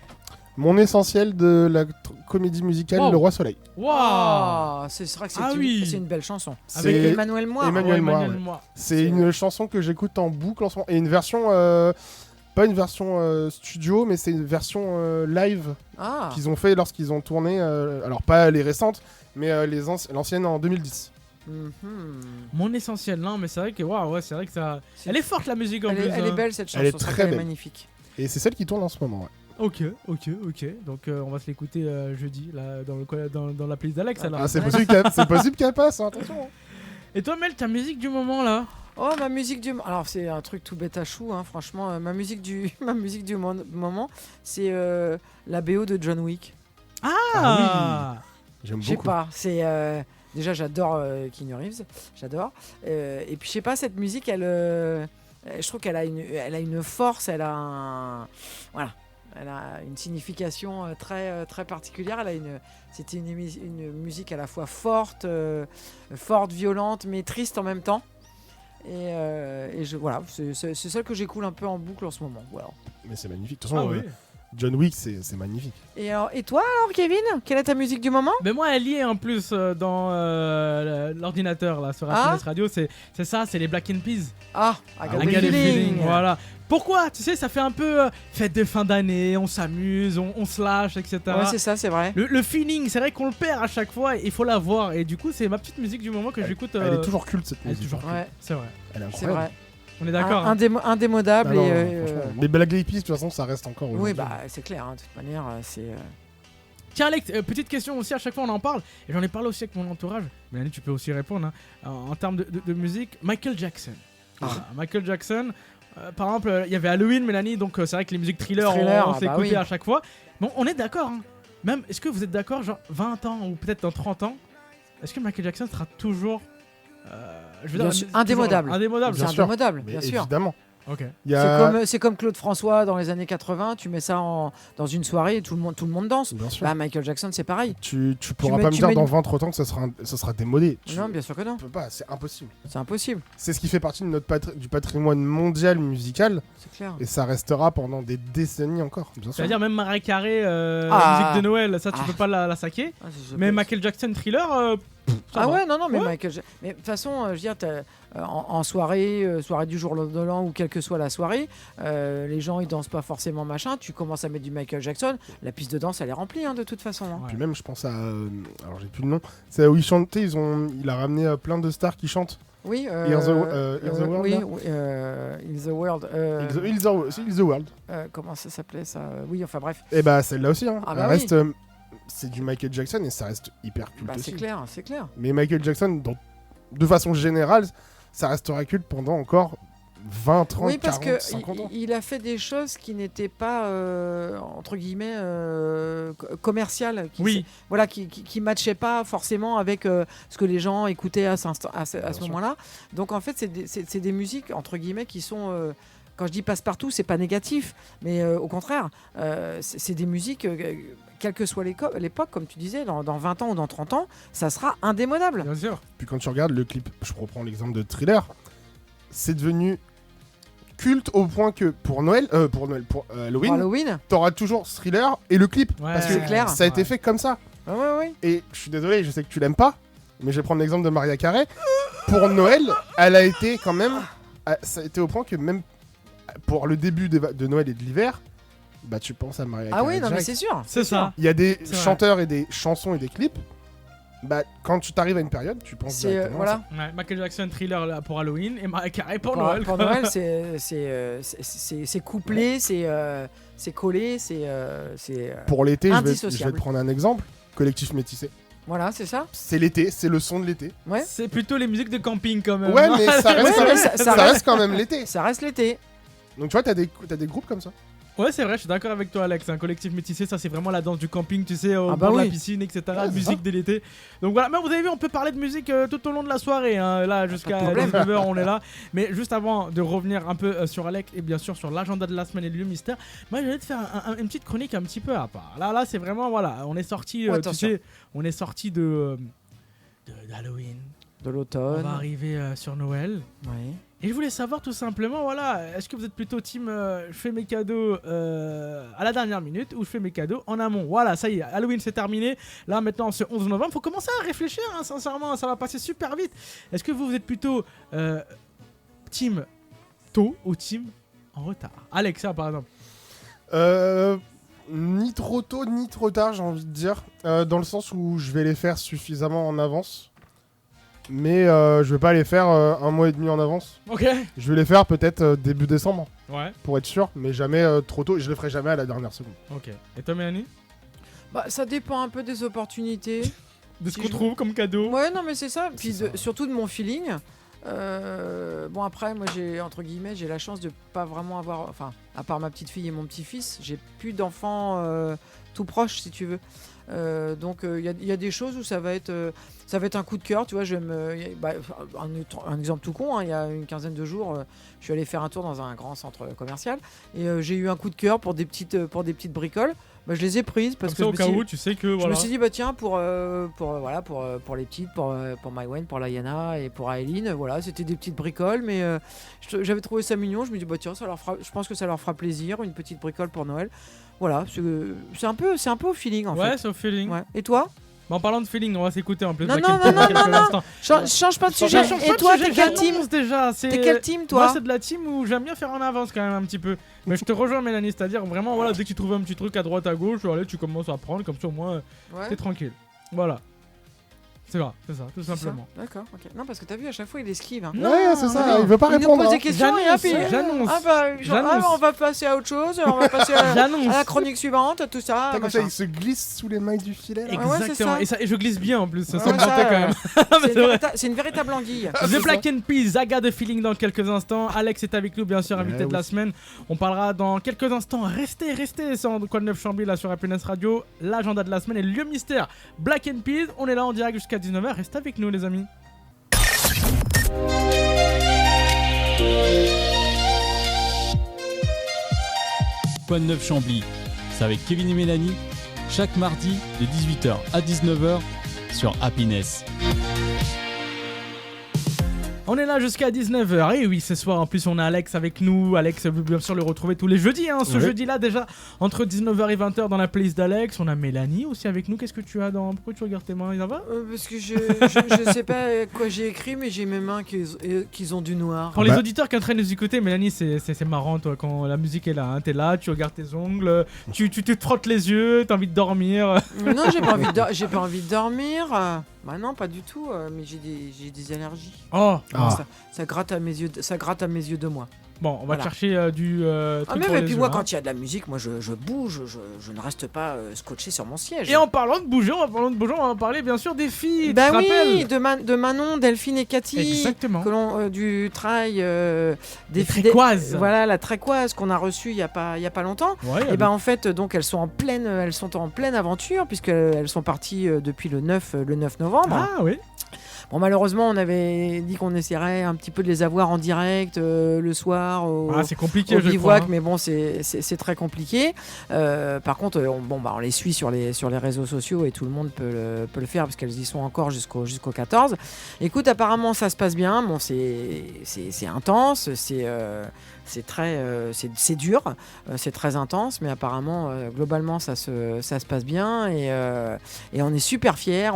Mon essentiel de la comédie musicale, Le Roi Soleil. Waouh, c'est vrai que c'est une belle chanson. Avec Emmanuel Moir. Ouais. C'est une chanson que j'écoute en boucle en ce moment. Et une version, pas une version studio, mais c'est une version live qu'ils ont fait lorsqu'ils ont tourné. Alors pas les récentes, mais l'ancienne en 2010. Mon essentiel, non, mais c'est vrai que c'est vrai que ça. Elle est forte la musique en plus. Elle est belle cette chanson. Elle est très belle. Magnifique. Et c'est celle qui tourne en ce moment. Ouais. Ok. Donc on va se l'écouter jeudi là, dans la playlist d'Alex. Alors. Ah, c'est possible qu'elle passe, hein, attention. Et toi, Mel, ta musique du moment là? Oh, ma musique du moment. Alors, c'est un truc tout bête à chou, hein, franchement. Ma musique du moment, c'est la BO de John Wick. Ah oui. J'aime beaucoup. Je sais pas, c'est. Déjà, j'adore Keanu Reeves. J'adore. Et puis, je sais pas, cette musique, je trouve qu'elle a une force, elle a une signification très, très particulière. C'était une musique à la fois forte, violente, mais triste en même temps. Et c'est celle que j'écoute un peu en boucle en ce moment. Voilà. Mais c'est magnifique. De toute façon, John Wick, c'est magnifique. Et toi alors, Kevin, quelle est ta musique du moment? Ben moi, elle y est en plus dans l'ordinateur là sur Happiness Radio. C'est ça, c'est les Black Eyed Peas. I got the feeling. Voilà. Pourquoi? Tu sais, ça fait un peu fête de fin d'année, on s'amuse, on se lâche, etc. Ouais, c'est ça, c'est vrai. Le feeling, c'est vrai qu'on le perd à chaque fois, il faut l'avoir. Et du coup, c'est ma petite musique du moment que j'écoute. Elle est toujours culte cette musique. Elle est toujours culte, c'est vrai. Elle est c'est incroyable. vrai. On est d'accord. Indémodable. Les Black Eyed Peas, de toute façon, ça reste encore. Oui, bah c'est clair, de toute manière, c'est. Tiens, Alex, petite question aussi, à chaque fois on en parle, et j'en ai parlé aussi avec mon entourage. Mélanie, tu peux aussi répondre. En termes de musique, Michael Jackson. Michael Jackson. Par exemple, il y avait Halloween, Mélanie, donc c'est vrai que les musiques thriller on s'est écouté à chaque fois. Bon, on est d'accord. Hein. Même, est-ce que vous êtes d'accord, genre 20 ans ou peut-être dans 30 ans, est-ce que Michael Jackson sera toujours indémodable. Indémodable, bien sûr. Indémodable, bien sûr. Évidemment. Ok. Il y a... C'est comme Claude François dans les années 80, tu mets ça dans une soirée et tout le monde danse. Bien sûr. Bah, Michael Jackson, c'est pareil. Tu pourras mets- pas me tu dire mets dans une- 20-30 ans que ça sera démodé. Non, bien sûr que non. Tu peux pas, c'est impossible. C'est impossible, C'est ce qui fait partie de du patrimoine mondial musical c'est clair. et ça restera pendant des décennies encore, bien sûr. C'est-à-dire même Mariah Carey, Ah. musique de Noël, ça tu Ah. peux pas la saquer. Ah, Mais Michael Jackson Thriller, ça Ah va. ouais, non, mais Ouais. mais de toute façon, je veux dire, en soirée, soirée du jour de l'an ou quelle que soit la soirée, les gens ils dansent pas forcément machin. Tu commences à mettre du Michael Jackson, la piste de danse elle est remplie de toute façon. hein. Ouais. Puis même, je pense à. Alors, j'ai plus le nom. C'est où ils chantaient, il a ramené plein de stars qui chantent. Oui. Hear the World, Oui, là oui, In the World. Heal the World. Comment ça s'appelait ça Oui, enfin bref. Et bah, celle-là aussi. Hein. Ah bah Elle oui. reste. C'est du Michael Jackson et ça reste hyper culte Bah, aussi. c'est clair, c'est clair. Mais Michael Jackson, de façon générale, ça restera culte pendant encore 20, 30, Oui, parce 40, que 50 ans. il a fait des choses qui n'étaient pas entre guillemets commerciales. Oui. Voilà, qui matchaient pas forcément avec ce que les gens écoutaient à ce sûr. moment-là. Donc en fait, c'est des musiques entre guillemets qui sont quand je dis passe-partout, c'est pas négatif, mais au contraire, c'est des musiques, quelle que soit l'époque, comme tu disais, dans 20 ans ou dans 30 ans, ça sera indémodable. Bien sûr. Puis quand tu regardes le clip, je reprends l'exemple de Thriller, c'est devenu culte au point que pour Halloween, Pour Halloween, t'auras toujours Thriller et le clip. Ouais, parce que c'est clair. ça a été Ouais. fait comme ça. ouais. Et je suis désolé, je sais que tu l'aimes pas, mais je vais prendre l'exemple de Mariah Carey. Pour Noël, elle a été quand même... Ça a été au point que même pour le début de Noël et de l'hiver, bah tu penses à Mariah Carey. Ah oui, non mais direct. c'est sûr. C'est ça. Il y a des C'est vrai. chanteurs et des chansons et des clips. Bah quand tu t'arrives à une période, tu penses C'est directement à voilà. ça. Ouais, Michael Jackson Thriller là, pour Halloween et Mariah Carey pour Pour Noël. pour quoi. Noël, c'est couplé, c'est collé, c'est Pour l'été, je vais te Indissociable. prendre un exemple. Collectif Métissé. voilà, c'est ça. C'est l'été, c'est le son de l'été. Ouais. C'est plutôt les musiques de camping quand même. Ouais, mais ça reste, Ouais, quand mais même, ça ça reste- reste quand même l'été. Ça reste l'été. Donc tu vois, t'as des groupes comme ça. Ouais, c'est vrai, je suis d'accord avec toi, Alex. Un collectif métissé, ça c'est vraiment la danse du camping, tu sais, au Ah bah bord de oui. la piscine, etc. Ouais, c'est Musique ça. de l'été. Donc voilà, mais vous avez vu, on peut parler de musique tout au long de la soirée. Hein. Là, jusqu'à de problème. 19h, on est là. Mais juste avant de revenir un peu sur Alex et bien sûr sur l'agenda de la semaine et le lieu mystère, moi j'allais te faire une petite chronique un petit peu à part. Là, c'est vraiment, voilà, on est sorti, tu Attention. sais, on est sorti d'Halloween. De On l'automne. va arriver sur Noël. Oui. Et je voulais savoir tout simplement, voilà, est-ce que vous êtes plutôt team je fais mes cadeaux à la dernière minute ou je fais mes cadeaux en amont? Voilà, ça y est, Halloween c'est terminé. Là maintenant c'est 11 novembre, faut commencer à réfléchir, hein, sincèrement, ça va passer super vite. Est-ce que vous êtes plutôt team tôt ou team en retard? Alexa par exemple. Ni trop tôt, ni trop tard, j'ai envie de dire. Dans le sens où je vais les faire suffisamment en avance. Mais je vais pas les faire un mois et demi en avance. Ok. Je vais les faire peut-être début décembre, Ouais, pour être sûr. Mais jamais trop tôt. Je les ferai jamais à la dernière seconde. ok. Et toi Mélanie? Bah, ça dépend un peu des opportunités. De ce Si qu'on je- trouve comme cadeau? Ouais, non, mais c'est ça. Puis C'est ça. surtout de mon feeling. Bon, après, moi, entre guillemets, j'ai la chance de pas vraiment avoir. Enfin, à part ma petite fille et mon petit-fils, j'ai plus d'enfants tout proches, si tu veux. Donc, il y a des choses où ça va être un coup de cœur. Tu vois, un exemple tout con, hein, il y a une quinzaine de jours, je suis allé faire un tour dans un grand centre commercial et j'ai eu un coup de cœur pour des petites bricoles. Bah, je les ai prises parce Comme ça, que au cas où, tu sais que je voilà. me suis dit bah tiens pour les petites, pour Maïwen, pour Layana et pour Aileen, voilà, c'était des petites bricoles, mais j'avais trouvé ça mignon. Je me dis bah tiens, je pense que ça leur fera plaisir, une petite bricole pour Noël. Voilà, c'est un peu au feeling en Ouais, fait. c'est au feeling. Ouais. Et toi? Bah, en parlant de feeling, on va s'écouter en plus. Non, Black non, and Peas non, dans quelques non, instants. Change pas de Ça sujet. change Et pas de toi, sujet, t'es quelle team? j'annonce déjà. T'es quelle team Moi, toi? c'est de la team où j'aime bien faire en avance quand même un petit peu. Mais je te rejoins, Mélanie, c'est-à-dire vraiment, voilà, dès que tu trouves un petit truc à droite, à gauche, allez, tu commences à prendre, comme ça au moins, Ouais. t'es tranquille. Voilà. C'est vrai, c'est ça, tout C'est ça. simplement. D'accord, ok. Non, parce que t'as vu, à chaque fois, il esquive. Hein. Non, ouais, c'est ça. non. Il veut pas Il nous répondre. pose des hein. questions et hop, J'annonce. Ah bah, J'annonce. on va passer à autre chose, on va passer à J'annonce. la chronique suivante, tout ça. Putain, comme ça, machin. il se glisse sous les mailles du filet. là. Ah ouais, c'est Exactement. ça. Et je glisse bien en plus, ça Ouais, me ça, sentait quand même. C'est C'est vrai. c'est une véritable anguille. The Black and Peas, Zaga de Feeling dans quelques instants. Alex est avec nous, bien sûr, invité Ouais, de la oui. semaine. On parlera dans quelques instants. Restez, c'est en Quoi de Neuf Chambly là sur Happiness Radio. L'agenda de la semaine et le lieu mystère. Black and Peas, on est là en direct jusqu'à 19h. Restez avec nous, les amis. Quoi de neuf Chambly, c'est avec Kevin et Mélanie, chaque mardi de 18h à 19h sur Happiness. On est là jusqu'à 19h. Et oui, ce soir, en plus, on a Alex avec nous. Alex, vous bien sûr le retrouver tous les jeudis. Ce jeudi-là, déjà, entre 19h et 20h dans la playlist d'Alex. On a Mélanie aussi avec nous. Qu'est-ce que tu as dans... Pourquoi tu regardes tes mains, ça va? Parce que je sais pas quoi j'ai écrit, mais j'ai mes mains qui ont du noir. Pour les auditeurs qui sont en train de nous écouter, Mélanie, c'est marrant, toi, quand la musique est là. Hein. T'es là, tu regardes tes ongles, tu te frottes les yeux, t'as envie de dormir. Non, j'ai pas envie de dormir. Bah non, pas du tout, mais j'ai des allergies. Oh. Ça gratte à mes yeux de moi. Bon, on va chercher du truc pour et les puis yeux, moi, hein. quand il y a de la musique, moi je bouge, je ne reste pas scotché sur mon siège. Et en parlant de bouger, on va parler bien sûr des filles. Bah tu te oui, rappelles de Manon, Delphine et Cathy. Exactement. Que l'on du trail des Trécoises. Voilà, la Trécoise qu'on a reçue il y a pas longtemps. Ouais, et ben en fait, donc elles sont en pleine aventure puisqu'elles sont parties depuis le 9 novembre. Ah oui. Bon, malheureusement, on avait dit qu'on essaierait un petit peu de les avoir en direct le soir c'est compliqué, au je bivouac, crois, hein. mais bon, c'est très compliqué. Par contre, on les suit sur les réseaux sociaux et tout le monde peut le faire parce qu'elles y sont encore jusqu'au 14. Écoute, apparemment, ça se passe bien. Bon, c'est intense, c'est dur, c'est très intense, mais apparemment, globalement, ça se passe bien et on est super fiers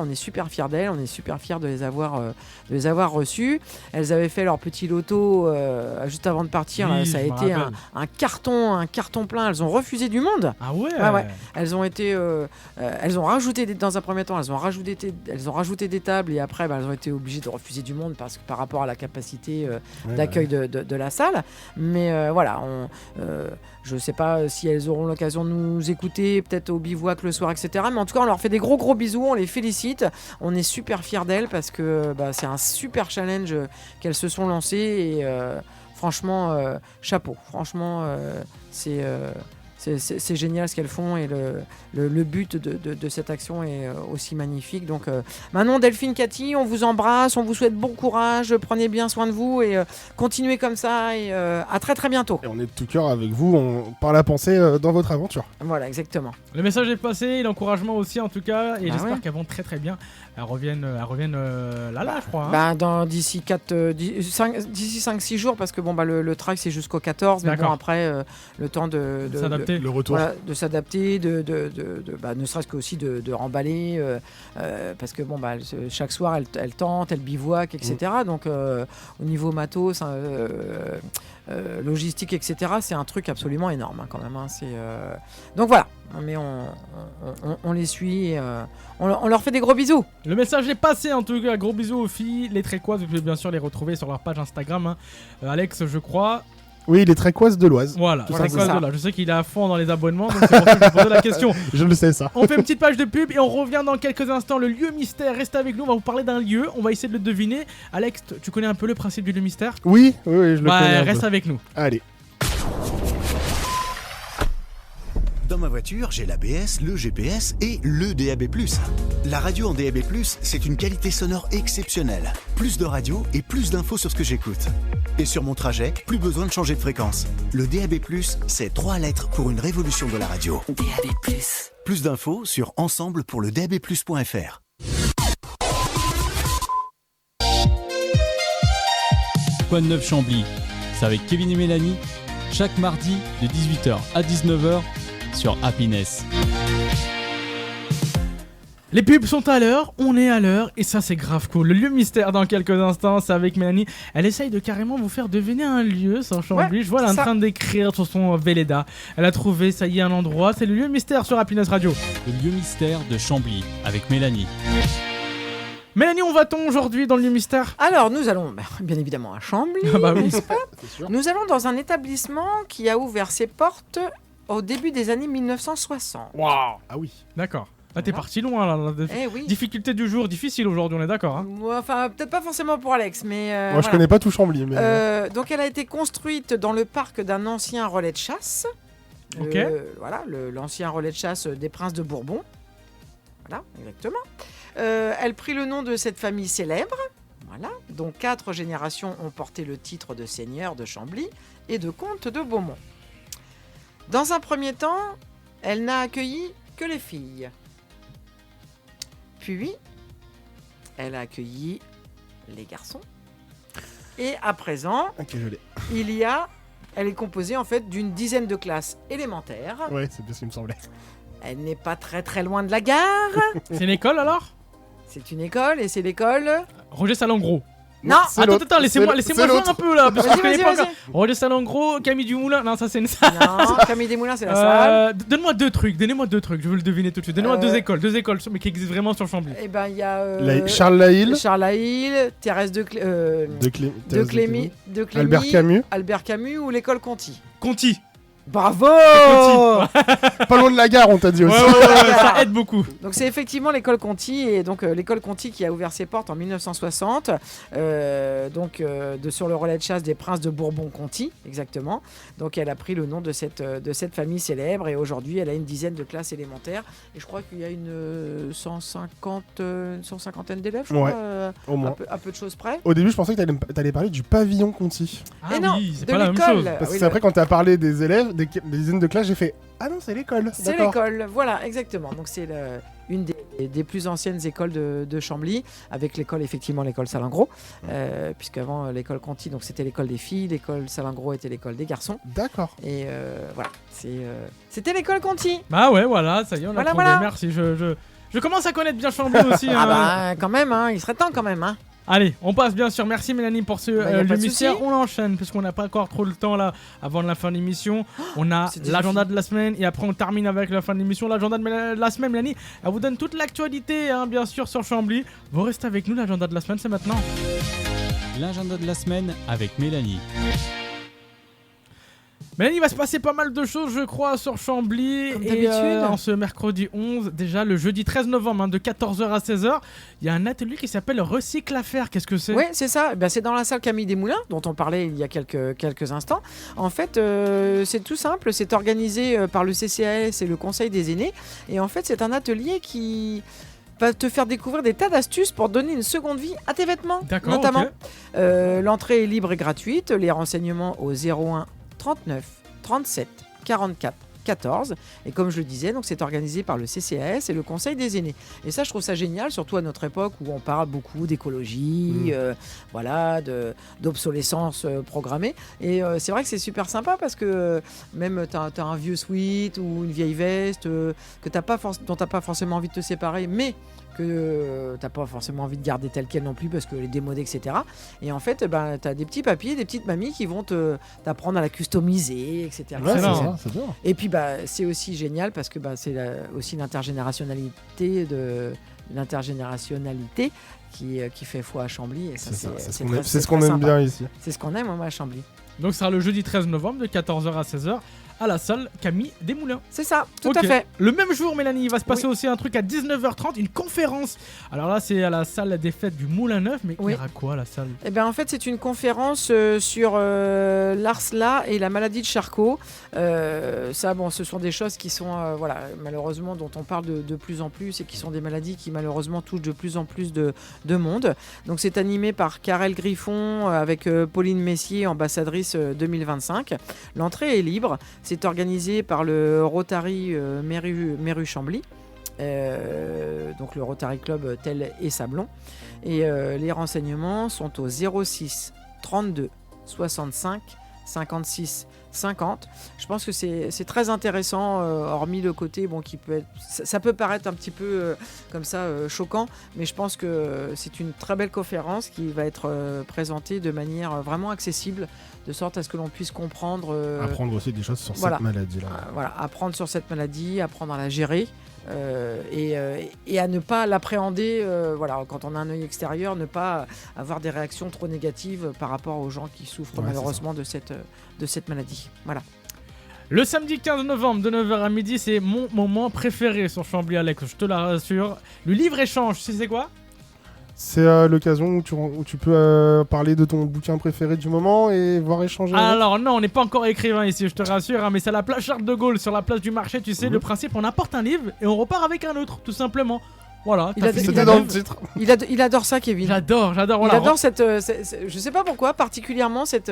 d'elles, on est super fiers de les avoir reçues. Elles avaient fait leur petit loto juste avant de partir. Oui, ça a été un carton plein. Elles ont refusé du monde. Ah ouais. Elles ont rajouté dans un premier temps, elles ont rajouté des tables et après, elles ont été obligées de refuser du monde parce que par rapport à la capacité d'accueil de la salle. Mais voilà, je ne sais pas si elles auront l'occasion de nous écouter, peut-être au bivouac le soir, etc. Mais en tout cas, on leur fait des gros bisous, on les félicite. On est super fiers d'elles parce que c'est un super challenge qu'elles se sont lancées et franchement, chapeau. Franchement, c'est génial ce qu'elles font et le but de cette action est aussi magnifique. Donc Manon, Delphine, Cathy, on vous embrasse, on vous souhaite bon courage, prenez bien soin de vous et continuez comme ça et à très très bientôt. Et on est de tout cœur avec vous, par la pensée dans votre aventure. Voilà, exactement. Le message est passé, l'encouragement aussi en tout cas, et j'espère qu'elles vont très très bien. Elles reviennent là, je crois. Hein. D'ici 5-6 jours, parce que le track c'est jusqu'au 14, mais bon, après le temps de s'adapter. Le retour. Voilà, de s'adapter, ne serait-ce qu'aussi de remballer, parce que chaque soir elle tente, elle bivouac, etc. Donc au niveau matos, logistique, etc. C'est un truc absolument énorme quand même. Hein. Donc voilà, mais on les suit, et, on leur fait des gros bisous. Le message est passé en tout cas, gros bisous aux filles, les Trécoises, vous pouvez bien sûr les retrouver sur leur page Instagram. Hein. Alex, je crois. Oui, les Trécoises de l'Oise. Voilà, Trécoises de l'Oise. Je sais qu'il est à fond dans les abonnements, donc c'est pour ça que je posais la question. Je le sais ça. On fait une petite page de pub et on revient dans quelques instants. Le lieu mystère, restez avec nous, on va vous parler d'un lieu, on va essayer de le deviner. Alex, tu connais un peu le principe du lieu mystère? Oui, je le connais. Reste avec nous. Allez. Dans ma voiture, j'ai l'ABS, le GPS et le DAB+. La radio en DAB+, c'est une qualité sonore exceptionnelle. Plus de radio et plus d'infos sur ce que j'écoute. Et sur mon trajet, plus besoin de changer de fréquence. Le DAB+, c'est 3 lettres pour une révolution de la radio. DAB+. Plus d'infos sur ensemble pour le DABplus.fr. Quoi de neuf Chambly, c'est avec Kevin et Mélanie, chaque mardi de 18h à 19h sur Happiness. Les pubs sont à l'heure, on est à l'heure et ça c'est grave cool. Le lieu mystère dans quelques instants, c'est avec Mélanie. Elle essaye de carrément vous faire deviner un lieu sur Chambly. Je vois elle est en train d'écrire sur son Véleda. Elle a trouvé, ça y est, un endroit. C'est le lieu mystère sur Happiness Radio. Le lieu mystère de Chambly avec Mélanie. Mélanie, où va-t-on aujourd'hui dans le lieu mystère? Alors nous allons bien évidemment à Chambly, oui. n'est-ce pas? Nous allons dans un établissement qui a ouvert ses portes au début des années 1960. Waouh. Ah oui. D'accord. Là t'es parti loin là. Oui. Difficulté du jour, difficile aujourd'hui, on est d'accord, hein? Enfin, peut-être pas forcément pour Alex, mais Moi je connais pas tout Chambly, mais donc elle a été construite dans le parc d'un ancien relais de chasse. Ok. L'ancien relais de chasse des Princes de Bourbon. Voilà, exactement. Elle prit le nom de cette famille célèbre. Voilà, dont 4 générations ont porté le titre de seigneur de Chambly et de comte de Beaumont. Dans un premier temps, elle n'a accueilli que les filles. Puis, elle a accueilli les garçons. Et à présent, Ok, je l'ai. elle est composée en fait d'une dizaine de classes élémentaires. Ouais, c'est bien ce qui me semblait. Elle n'est pas très très loin de la gare. C'est une école alors? C'est une école et c'est l'école. Roger Salengro. Non, c'est Attends, l'autre. attends, laissez-moi C'est jouer un l'autre. peu là, parce que je connais pas Vas-y. encore. Roger Salengro, Camille Dumoulin, non, ça c'est une salle. Non, Camille Desmoulins, c'est la salle. Donnez-moi deux trucs, je veux le deviner tout de suite. Donnez-moi deux écoles, mais qui existent vraiment sur Chambly. Eh ben, il y a Charles Laïl, Charles Laïl, Thérèse de Clémy, Albert Camus, ou l'école Conti. Conti. Bravo. pas loin de la gare, on t'a dit aussi. Ça aide beaucoup. Donc c'est effectivement l'école Conti et donc l'école Conti qui a ouvert ses portes en 1960 sur le relais de chasse des princes de Bourbon-Conti exactement. Donc elle a pris le nom de cette famille célèbre et aujourd'hui elle a une dizaine de classes élémentaires et je crois qu'il y a une cinquantaine d'élèves je Ouais, crois, au moins. à peu de choses près. Au début, je pensais que t'allais parler du pavillon Conti. Ah Et non, oui, c'est de pas la même l'école. chose. Parce que oui, c'est après, quand t'as parlé des élèves, des dizaines de classes, j'ai fait ah non, c'est l'école. C'est D'accord. l'école, voilà, exactement. Donc c'est une des plus anciennes écoles de Chambly, avec l'école Salengro, puisqu'avant l'école Conti, donc c'était l'école des filles, l'école Salengro était l'école des garçons. D'accord. Et voilà, c'était l'école Conti. Bah ouais, voilà, ça y est, on a Voilà, trouvé. voilà. Merci, je commence à connaître bien Chambly aussi. Ah hein. bah quand même, hein, il serait temps quand même. Hein. Allez, on passe bien sûr. Merci Mélanie pour ce y a pas de mystère. souci. On enchaîne puisqu'on n'a pas encore trop le temps là avant la fin de l'émission. On a c'est déjà l'agenda de la semaine et après on termine avec la fin de l'émission. L'agenda de la semaine, Mélanie, elle vous donne toute l'actualité hein, bien sûr sur Chambly. Vous restez avec nous, l'agenda de la semaine c'est maintenant. L'agenda de la semaine avec Mélanie. Mélanie, il va se passer pas mal de choses, je crois, sur Chambly. Comme Et d'habitude. en ce mercredi 11, déjà le jeudi 13 novembre, hein, de 14h à 16h, il y a un atelier qui s'appelle Recycle à faire. Qu'est-ce que c'est? Oui, c'est ça. Ben, c'est dans la salle Camille Desmoulins, dont on parlait il y a quelques instants. En fait, c'est tout simple. C'est organisé par le CCAS et le Conseil des aînés. Et en fait, c'est un atelier qui va te faire découvrir des tas d'astuces pour donner une seconde vie à tes vêtements, D'accord, notamment. ok. L'entrée est libre et gratuite. Les renseignements au 01 39 37 44 14. Et comme je le disais, donc c'est organisé par le CCAS et le Conseil des aînés. Et ça, je trouve ça génial, surtout à notre époque où on parle beaucoup d'écologie, voilà, d'obsolescence programmée. Et c'est vrai que c'est super sympa parce que même tu as un vieux sweat ou une vieille veste dont tu n'as pas forcément envie de te séparer, mais que t'as pas forcément envie de garder tel quel non plus parce que les démodés, etc. Et en fait, ben, tu as des petits papiers, des petites mamies qui vont t'apprendre à la customiser, etc. Ouais, Excellent. c'est ça, c'est bien. Et puis bah, c'est aussi génial parce que bah, c'est aussi l'intergénérationnalité qui fait foi à Chambly. Et ça, C'est ce c'est qu'on très- aime, c'est ce c'est qu'on très aime sympa. bien ici. C'est ce qu'on aime moi, à Chambly. Donc ça sera le jeudi 13 novembre de 14h à 16h à la salle Camille Desmoulins. C'est ça, tout Ok. à fait. Le même jour, Mélanie, il va se passer aussi un truc à 19h30, une conférence. Alors là, c'est à la salle des fêtes du Moulin Neuf, mais Oui. il y aura quoi à la salle? Eh ben, en fait, c'est une conférence sur l'ARSLA et la maladie de Charcot. Ça, bon, ce sont des choses qui sont, voilà, malheureusement, dont on parle de plus en plus et qui sont des maladies qui, malheureusement, touchent de plus en plus de monde. Donc, c'est animé par Karel Griffon avec Pauline Messier, ambassadrice 2025. L'entrée est libre. C'est organisé par le Rotary Méru Chambly. Donc le Rotary Club Tel et Sablon. Et les renseignements sont au 06 32 65 56 50. Je pense que c'est très intéressant, hormis le côté qui peut être... Ça peut paraître un petit peu comme ça choquant, mais je pense que c'est une très belle conférence qui va être présentée de manière vraiment accessible, de sorte à ce que l'on puisse comprendre... Apprendre aussi des choses sur voilà. cette maladie-là. Voilà, apprendre sur cette maladie, apprendre à la gérer et à ne pas l'appréhender. Voilà, quand on a un œil extérieur, ne pas avoir des réactions trop négatives par rapport aux gens qui souffrent Ouais, malheureusement de cette maladie. Voilà. Le samedi 15 novembre de 9h à midi, c'est mon moment préféré sur Chambly, Alex, je te la rassure. Le livre-échange, tu sais c'est quoi? C'est l'occasion où tu peux parler de ton bouquin préféré du moment et voir échanger. avec. Alors non, on n'est pas encore écrivain ici, je te rassure, hein, mais c'est à la place Charles de Gaulle, sur la place du marché, tu sais, le principe, on apporte un livre et on repart avec un autre, tout simplement. Voilà. Il t'as a- fini C'était ton dans le livre. titre. Il adore ça, Kevin. J'adore, Il voilà. adore je sais pas pourquoi, particulièrement cette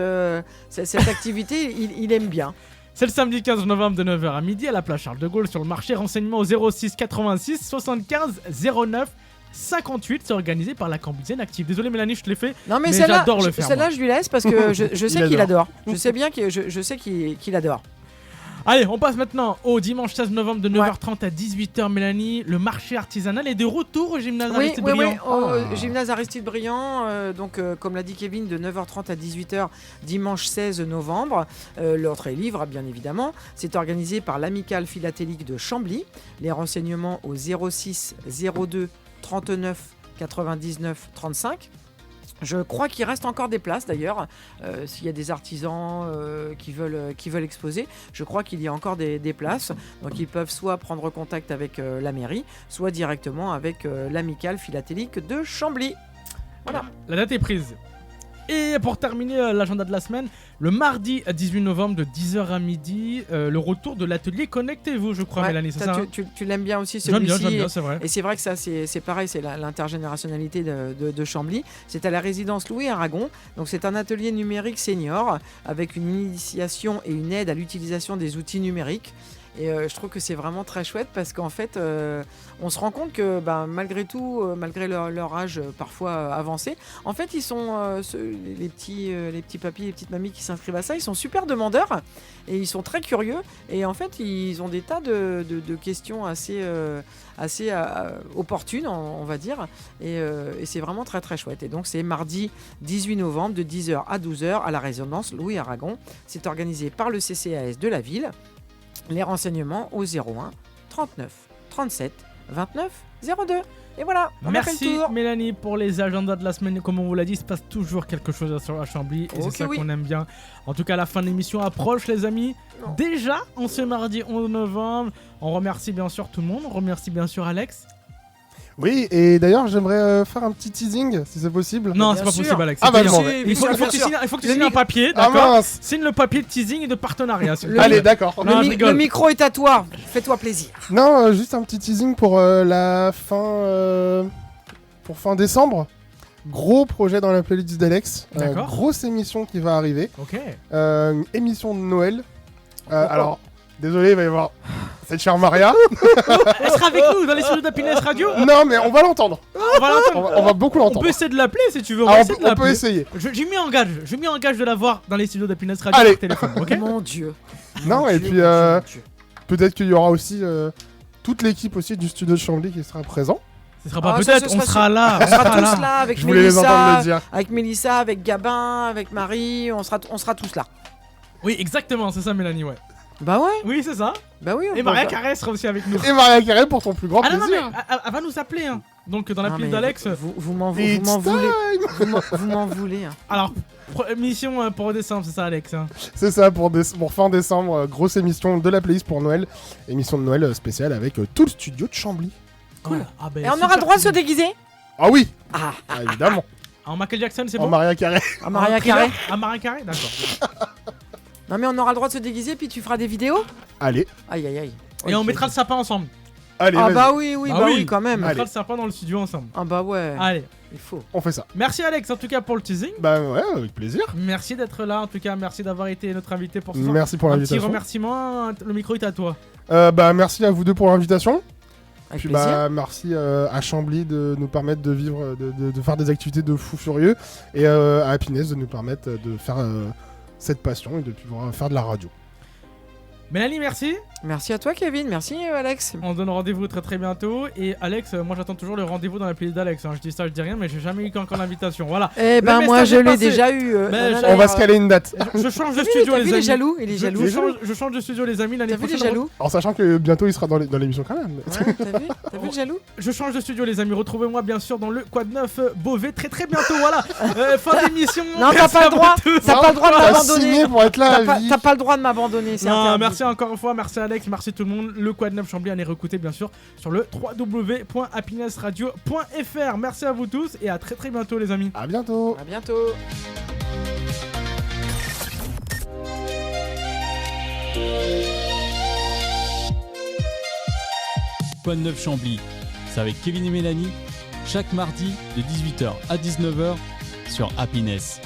activité, il aime bien. C'est le samedi 15 novembre de 9h à midi à la place Charles de Gaulle sur le marché. Renseignement au 06 86 75 09 58. C'est organisé par la Cambusienne Active. Désolé Mélanie, je te l'ai fait. Non mais, Mais celle-là, j'adore le faire, celle-là, je lui laisse parce que je sais Il qu'il adore. adore. Je sais bien je sais qu'il adore. Allez, on passe maintenant au dimanche 16 novembre de 9h30 à 18h. Mélanie, le marché artisanal est de retour au gymnase Oui, Aristide oui, oui, Briand. au gymnase Aristide Briand, comme l'a dit Kevin, de 9h30 à 18h, dimanche 16 novembre. L'entrée est libre, bien évidemment. C'est organisé par l'Amicale Philatélique de Chambly. Les renseignements au 06 02 39 99 35. Je crois qu'il reste encore des places d'ailleurs. S'il y a des artisans qui veulent exposer, je crois qu'il y a encore des places. Donc ils peuvent soit prendre contact avec la mairie, soit directement avec l'Amicale Philatélique de Chambly. Voilà. La date est prise. Et pour terminer l'agenda de la semaine, le mardi 18 novembre de 10h à midi, le retour de l'atelier Connectez-vous, je crois, Ouais, Mélanie, c'est ça hein tu l'aimes bien aussi J'aime celui-ci. bien, c'est vrai. Et c'est vrai que ça, c'est pareil, c'est l'intergénérationnalité de Chambly. C'est à la résidence Louis Aragon. Donc c'est un atelier numérique senior avec une initiation et une aide à l'utilisation des outils numériques. Et je trouve que c'est vraiment très chouette parce qu'en fait, on se rend compte que malgré tout, malgré leur âge parfois avancé, en fait, ils sont les petits papis et les petites mamies qui s'inscrivent à ça, ils sont super demandeurs et ils sont très curieux. Et en fait, ils ont des tas de questions assez opportunes, on va dire. Et c'est vraiment très très chouette. Et donc, c'est mardi 18 novembre de 10h à 12h à la résidence Louis Aragon. C'est organisé par le CCAS de la ville. Les renseignements au 01 39 37 29 02. Et voilà, on a fait Merci le tour. Mélanie pour les agendas de la semaine. Comme on vous l'a dit, il se passe toujours quelque chose à Chambly et Oh c'est que ça oui. qu'on aime bien. En tout cas, la fin de l'émission approche, les amis. Non. Déjà, en ce mardi 11 novembre, on remercie bien sûr tout le monde. On remercie bien sûr Alex. Oui, et d'ailleurs, j'aimerais faire un petit teasing, si c'est possible. Non, bien c'est pas sûr. possible, Alex. Ah c'est bah, payant. je m'en vais. Il faut bien que tu sûr. signes un papier, Ah d'accord. mince. Signe le papier de teasing et de partenariat. s'il te Allez, plaît. d'accord. Non, je Le rigole. micro est à toi. Fais-toi plaisir. Non, juste un petit teasing pour la fin... pour fin décembre. Gros projet dans la playlist d'Alex. D'accord. Grosse émission qui va arriver. Ok. Une émission de Noël. Alors, désolé, il va y avoir cette chère Maria. Elle sera avec nous dans les studios d'Happiness Radio. Non, mais on va l'entendre. On va l'entendre. On va beaucoup On l'entendre. peut essayer de l'appeler si tu veux. On Ah, va on essayer peut- de on peut l'appeler. essayer. J'ai mis en gage de la voir dans les studios d'Happiness Radio Allez. par téléphone, ok. Mon Dieu. Non, Mon et Dieu, puis, mon Dieu. peut-être qu'il y aura aussi toute l'équipe aussi du studio de Chambly qui sera présent. Ce sera pas Ah, ça, peut-être, ce on sera sera là. On sera tous là avec Je voulais les entendre Mélissa, le dire. avec Mélissa, avec Gabin, avec Marie. On sera tous là. Oui, exactement, c'est ça, Mélanie, ouais. Bah ouais. Oui, c'est ça. Bah oui. on Et peut Maria faire- Carré sera aussi avec nous. Et Maria Carré pour ton plus grand Ah non, non, mais plaisir. elle va nous appeler, hein. Donc, dans la Non, pile mais d'Alex. Vous m'en It's voulez. time. Vous m'en voulez. Hein. Alors, émission pour décembre, c'est ça, Alex hein. C'est ça, pour fin décembre, grosse émission de la playlist pour Noël. Émission de Noël spéciale avec tout le studio de Chambly. Cool. Ah, ben, Et on super aura le droit de se cool. déguiser. Ah oui, Ah, évidemment. En Michael Jackson, c'est En bon. Maria Carré. à Maria En thriller Carré. À Maria Carré, d'accord. Non mais on aura le droit de se déguiser puis tu feras des vidéos. Allez, Aïe aïe aïe. Et on Ok. mettra le sapin ensemble. allez, Ah vas-y. bah oui oui Ah bah oui. oui quand même. On Allez. mettra le sapin dans le studio ensemble. Ah bah ouais. Allez. Il faut. On fait ça. Merci, Alex, en tout cas, pour le teasing. Bah ouais, avec plaisir. Merci d'être là, en tout cas, merci d'avoir été notre invité pour ce soir. Merci pour Un petit l'invitation. remerciement, le micro est à toi. Bah merci à vous deux pour l'invitation. Avec Puis plaisir. bah merci à Chambly de nous permettre de vivre, de faire des activités de fou furieux, et à Happiness de nous permettre de faire cette passion et de pouvoir faire de la radio. Mélanie, merci. Merci à toi Kevin. Merci Alex. On se donne rendez-vous très très bientôt. Et Alex, moi j'attends toujours le rendez-vous dans la playlist d'Alex. hein. Je dis ça, je dis rien, mais j'ai jamais eu encore l'invitation. Voilà. Eh ben Le moi message je est l'ai passé. déjà eu. Mais non, je- non, On va se caler une date. Je change de T'as vu, studio, t'as les vu amis. les jaloux Il est jaloux. Je change de studio, les amis. L'année T'as vu les prochaine, jaloux En sachant que bientôt il sera dans l'émission quand même. Ouais, T'as vu le jaloux je change de studio, les amis. Retrouvez-moi bien sûr dans le Quad 9 Beauvais très très bientôt. Voilà. Fin d'émission. Non, t'as Merci pas à le vous droit. tous. T'as pas le droit de T'as m'abandonner. signé pour être là à vie. T'as pas le droit de m'abandonner. C'est Non, interdit. merci encore une fois, merci Alex, merci tout le monde. Le Quad 9 Chambly, allez réécouter bien sûr sur le www.happinessradio.fr. Merci à vous tous et à très très bientôt les amis. À bientôt. À bientôt. Quad 9 Chambly, c'est avec Kevin et Mélanie, chaque mardi de 18h à 19h sur Happiness.